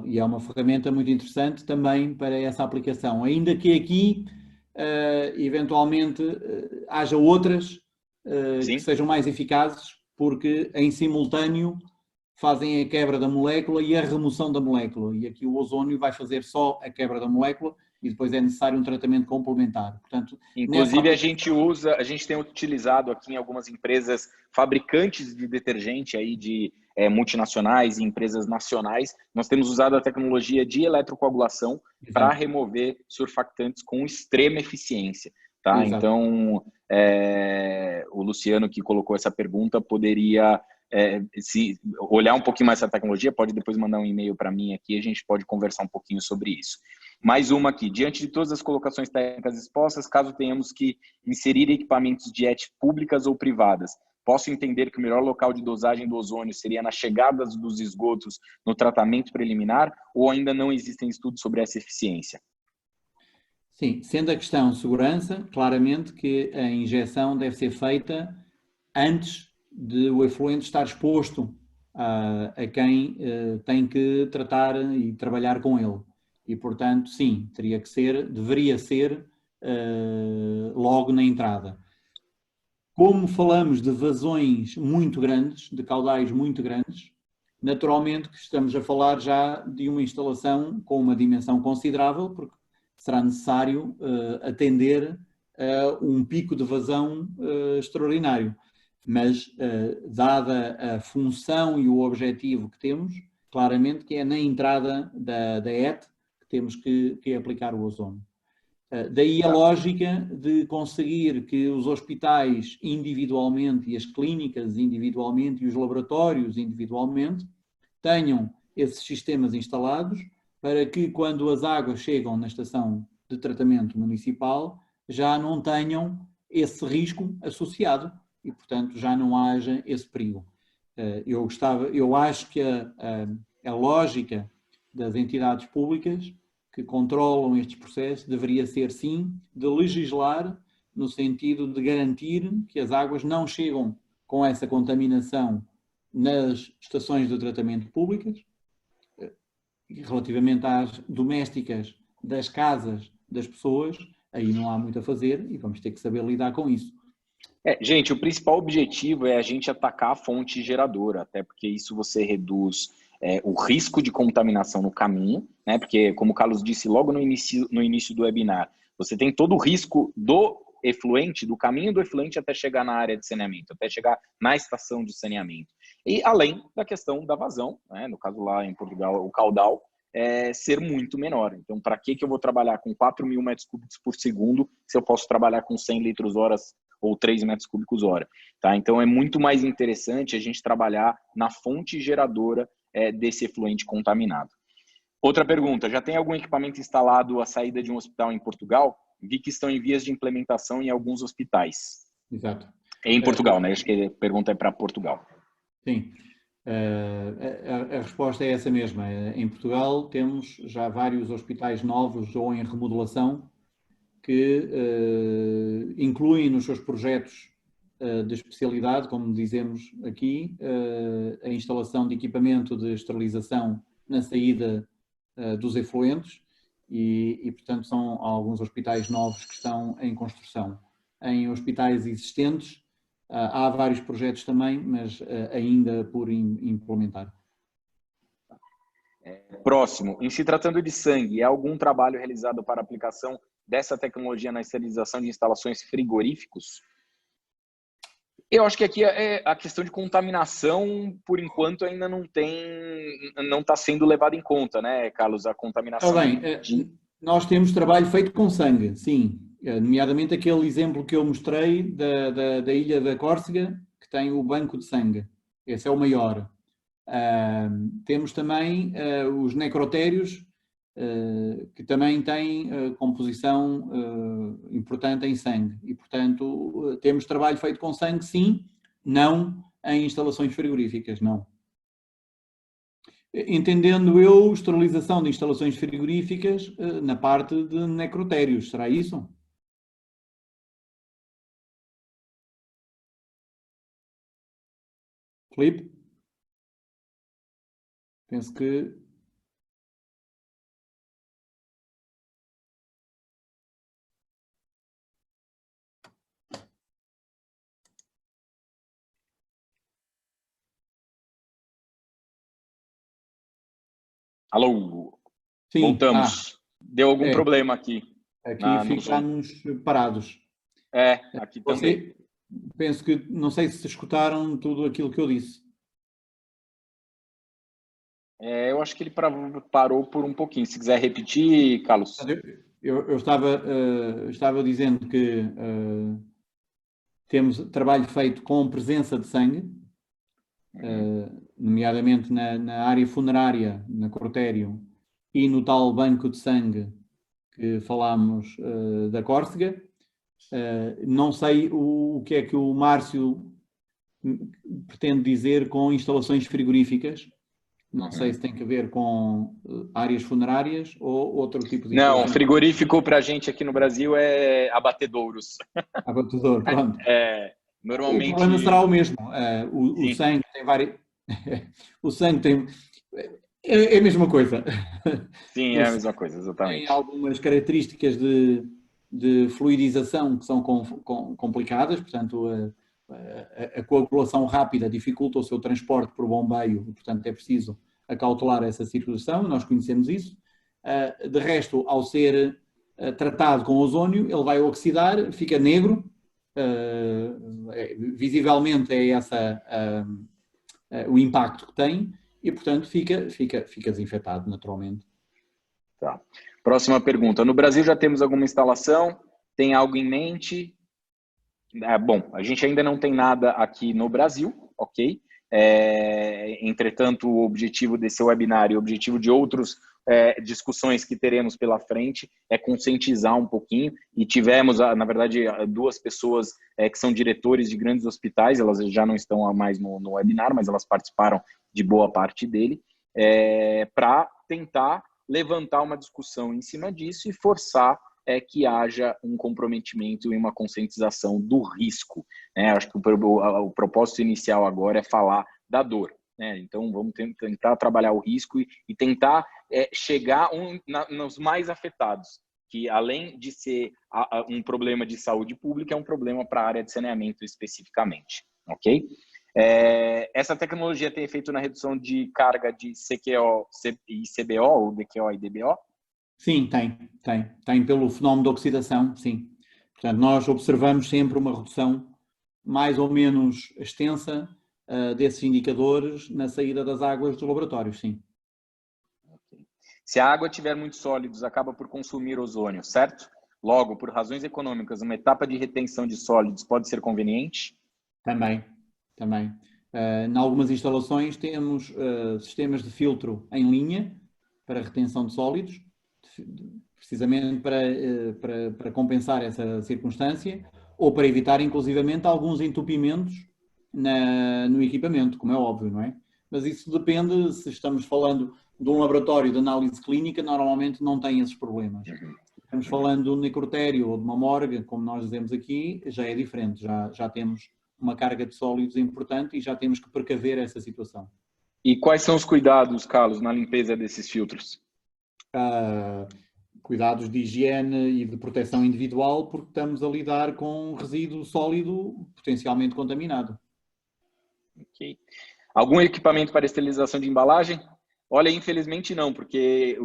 E é uma ferramenta muito interessante também para essa aplicação. Ainda que aqui, eventualmente, haja outras que sejam mais eficazes, porque em simultâneo fazem a quebra da molécula e a remoção da molécula. E aqui o ozônio vai fazer só a quebra da molécula e depois é necessário um tratamento complementar. Portanto, inclusive, a gente tem utilizado aqui em algumas empresas fabricantes de detergente aí de multinacionais e empresas nacionais, nós temos usado a tecnologia de eletrocoagulação para remover surfactantes com extrema eficiência. Tá? Então, o Luciano que colocou essa pergunta poderia se olhar um pouquinho mais essa tecnologia, pode depois mandar um e-mail para mim aqui, a gente pode conversar um pouquinho sobre isso. Mais uma aqui, diante de todas as colocações técnicas expostas, caso tenhamos que inserir equipamentos de ET públicas ou privadas, posso entender que o melhor local de dosagem do ozônio seria nas chegadas dos esgotos no tratamento preliminar, ou ainda não existem estudos sobre essa eficiência? Sim, sendo a questão segurança, claramente que a injeção deve ser feita antes de o efluente estar exposto a quem tem que tratar e trabalhar com ele. E, portanto, sim, deveria ser logo na entrada. Como falamos de vazões muito grandes, de caudais muito grandes, naturalmente que estamos a falar já de uma instalação com uma dimensão considerável, porque será necessário atender a um pico de vazão extraordinário. Mas, dada a função e o objetivo que temos, claramente que é na entrada da ET que temos que aplicar o ozônio. Daí a lógica de conseguir que os hospitais individualmente e as clínicas individualmente e os laboratórios individualmente tenham esses sistemas instalados para que quando as águas chegam na estação de tratamento municipal já não tenham esse risco associado e, portanto, já não haja esse perigo. Eu acho que a lógica das entidades públicas que controlam estes processos deveria ser, sim, de legislar no sentido de garantir que as águas não chegam com essa contaminação nas estações de tratamento públicas, relativamente às domésticas das casas das pessoas, aí não há muito a fazer e vamos ter que saber lidar com isso. Gente, o principal objetivo é a gente atacar a fonte geradora, até porque isso você reduz o risco de contaminação no caminho, né? Porque, como o Carlos disse logo no início do webinar, você tem todo o risco do efluente, do caminho do efluente até chegar na área de saneamento, até chegar na estação de saneamento. E além da questão da vazão, né? No caso lá em Portugal, o caudal, ser muito menor. Então, para que eu vou trabalhar com 4.000 metros cúbicos por segundo se eu posso trabalhar com 100 litros horas ou 3 metros cúbicos hora? Tá? Então, é muito mais interessante a gente trabalhar na fonte geradora desse efluente contaminado. Outra pergunta, já tem algum equipamento instalado à saída de um hospital em Portugal? Vi que estão em vias de implementação em alguns hospitais. Exato. Em Portugal, né? Acho que a pergunta é para Portugal. Sim. A resposta é essa mesma. Em Portugal temos já vários hospitais novos ou em remodelação que incluem nos seus projetos de especialidade, como dizemos aqui, a instalação de equipamento de esterilização na saída dos efluentes e, portanto, são alguns hospitais novos que estão em construção. Em hospitais existentes, há vários projetos também, mas ainda por implementar. Próximo, em se tratando de sangue, há algum trabalho realizado para aplicação dessa tecnologia na esterilização de instalações frigoríficos? Eu acho que aqui a questão de contaminação, por enquanto, ainda não está sendo levada em conta, né, Carlos? A contaminação. Bem, nós temos trabalho feito com sangue, sim. Nomeadamente aquele exemplo que eu mostrei da ilha da Córcega, que tem o banco de sangue. Esse é o maior. Temos também os necrotérios, que também têm composição importante em sangue. E, portanto, temos trabalho feito com sangue, sim, não em instalações frigoríficas, não. Entendendo eu, esterilização de instalações frigoríficas na parte de necrotérios, será isso? Filipe? Penso que... Alô? Sim. Voltamos. Deu algum problema aqui. Aqui ficamos parados. Aqui também. Penso que, não sei se escutaram tudo aquilo que eu disse. Eu acho que ele parou por um pouquinho. Se quiser repetir, Carlos. Eu estava dizendo que temos trabalho feito com presença de sangue, nomeadamente na área funerária, na Cortério, e no tal banco de sangue que falámos da Córcega. Não sei o que é que o Márcio pretende dizer com instalações frigoríficas. Não sei se tem que ver com áreas funerárias ou outro tipo de... Não, frigorífico para a gente aqui no Brasil é abatedouros. Abatedouro, pronto. Normalmente... O problema será o mesmo. O sangue tem várias... o sangue tem... É a mesma coisa. Sim, é a mesma coisa, exatamente. Tem algumas características de fluidização que são complicadas, portanto, a coagulação rápida dificulta o seu transporte por bombeio, portanto é preciso acautelar essa situação, nós conhecemos isso. De resto, ao ser tratado com ozónio, ele vai oxidar, fica negro, visivelmente é esse o impacto que tem e, portanto, fica desinfetado naturalmente. Tá. Próxima pergunta. No Brasil já temos alguma instalação? Tem algo em mente? Bom, a gente ainda não tem nada aqui no Brasil, ok? Entretanto, o objetivo desse webinar e o objetivo de outras discussões que teremos pela frente é conscientizar um pouquinho, e tivemos, na verdade, duas pessoas que são diretores de grandes hospitais, elas já não estão mais no webinar, mas elas participaram de boa parte dele, para tentar levantar uma discussão em cima disso e forçar que haja um comprometimento e uma conscientização do risco. Acho que o propósito inicial agora é falar da dor. Então, vamos tentar trabalhar o risco e tentar chegar nos mais afetados, que além de ser um problema de saúde pública, é um problema para a área de saneamento especificamente. Ok? Essa tecnologia tem efeito na redução de carga de CQO e CBO, ou DQO e DBO? Sim, tem pelo fenómeno de oxidação, sim. Portanto, nós observamos sempre uma redução mais ou menos extensa desses indicadores na saída das águas dos laboratórios, sim. Okay. Se a água tiver muitos sólidos, acaba por consumir ozônio, certo? Logo, por razões econômicas, uma etapa de retenção de sólidos pode ser conveniente? Também. Em algumas instalações temos sistemas de filtro em linha para retenção de sólidos, precisamente para compensar essa circunstância, ou para evitar, inclusivamente, alguns entupimentos no equipamento, como é óbvio, não é? mas isso depende, se estamos falando de um laboratório de análise clínica, normalmente não tem esses problemas. Estamos falando de um necrotério ou de uma morgue, como nós dizemos aqui, já é diferente, já temos uma carga de sólidos importante e já temos que precaver essa situação. E quais são os cuidados, Carlos, na limpeza desses filtros? Cuidados de higiene e de proteção individual, porque estamos a lidar com resíduo sólido potencialmente contaminado. Ok. Algum equipamento para esterilização de embalagem? Olha, infelizmente não, porque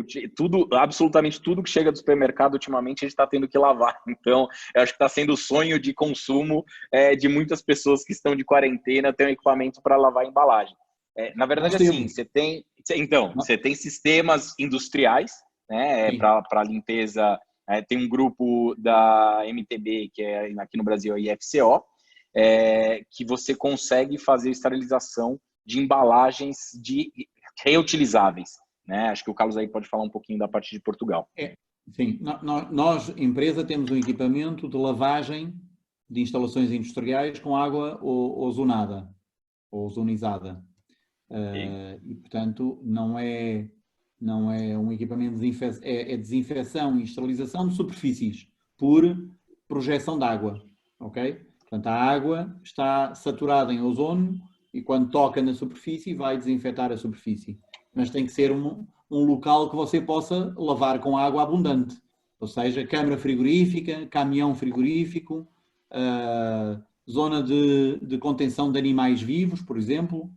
absolutamente tudo que chega do supermercado ultimamente a gente está tendo que lavar. Então, eu acho que está sendo o sonho de consumo de muitas pessoas que estão de quarentena ter um equipamento para lavar a embalagem. Na verdade, assim, você tem sistemas industriais, né, para limpeza. Tem um grupo da MTB, que é aqui no Brasil a IFCO, que você consegue fazer esterilização de embalagens reutilizáveis, né? Acho que o Carlos aí pode falar um pouquinho da parte de Portugal. Sim, nós, empresa, temos um equipamento de lavagem de instalações industriais com água ozonada, ou ozonizada. E, portanto, não é um equipamento de desinfecção e esterilização de superfícies por projeção de água, ok? Portanto, a água está saturada em ozônio e quando toca na superfície vai desinfetar a superfície. Mas tem que ser um local que você possa lavar com água abundante. Ou seja, câmara frigorífica, caminhão frigorífico, zona de contenção de animais vivos, por exemplo.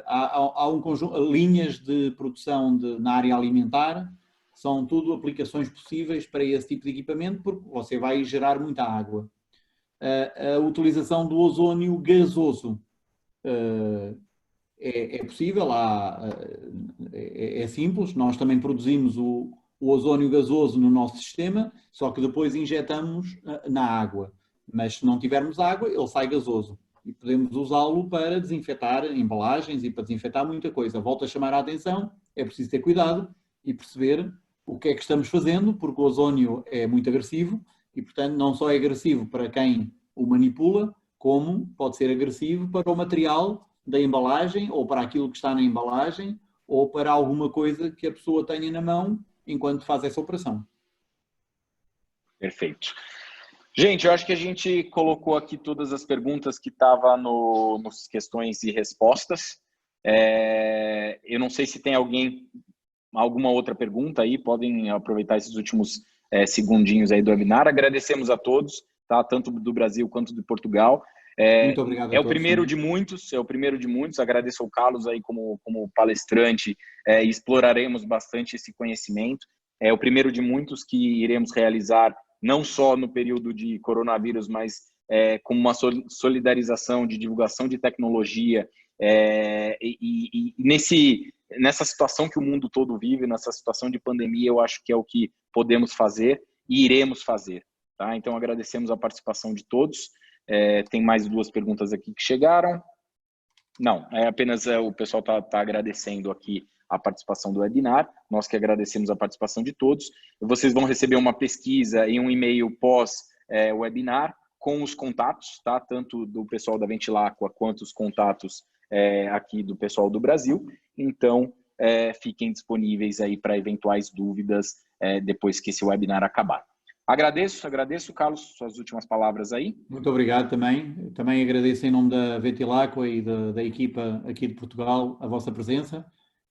Há um conjunto, linhas de produção na área alimentar, são tudo aplicações possíveis para esse tipo de equipamento, porque você vai gerar muita água. A utilização do ozônio gasoso é possível, é simples, nós também produzimos o ozônio gasoso no nosso sistema, só que depois injetamos na água. Mas se não tivermos água, ele sai gasoso. E podemos usá-lo para desinfetar embalagens e para desinfetar muita coisa. Volto a chamar a atenção, é preciso ter cuidado e perceber o que é que estamos fazendo, porque o ozônio é muito agressivo e, portanto, não só é agressivo para quem o manipula, como pode ser agressivo para o material da embalagem ou para aquilo que está na embalagem ou para alguma coisa que a pessoa tenha na mão enquanto faz essa operação. Perfeito. Gente, eu acho que a gente colocou aqui todas as perguntas que estavam nos questões e respostas. Eu não sei se tem alguma outra pergunta aí, podem aproveitar esses últimos segundinhos aí do webinar. Agradecemos a todos, tá? Tanto do Brasil quanto de Portugal. Muito obrigado a todos. É o primeiro de muitos. Agradeço ao Carlos aí como palestrante. Exploraremos bastante esse conhecimento. É o primeiro de muitos que iremos realizar, não só no período de coronavírus, mas como uma solidarização de divulgação de tecnologia e nessa situação que o mundo todo vive, nessa situação de pandemia, eu acho que é o que podemos fazer e iremos fazer. Tá? Então, agradecemos a participação de todos. Tem mais 2 perguntas aqui que chegaram. Não, apenas o pessoal está agradecendo aqui a participação do webinar. Nós que agradecemos a participação de todos. Vocês vão receber uma pesquisa e um e-mail pós-webinar com os contatos, tá? Tanto do pessoal da Ventilaqua quanto os contatos aqui do pessoal do Brasil. Então, fiquem disponíveis aí para eventuais dúvidas depois que esse webinar acabar. Agradeço, Carlos, suas últimas palavras aí. Muito obrigado também. Também agradeço em nome da Ventilaqua e da equipa aqui de Portugal a vossa presença.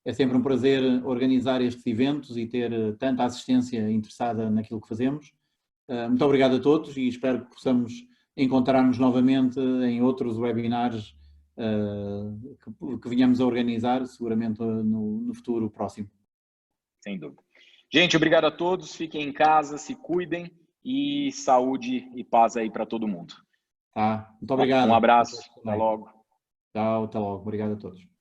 É sempre um prazer organizar estes eventos e ter tanta assistência interessada naquilo que fazemos. Muito obrigado a todos e espero que possamos encontrar-nos novamente em outros webinars que venhamos a organizar, seguramente no futuro próximo. Sem dúvida. Gente, obrigado a todos. Fiquem em casa, se cuidem e saúde e paz aí para todo mundo. Tá, muito obrigado. Um abraço. Até logo. Tchau, até logo. Obrigado a todos.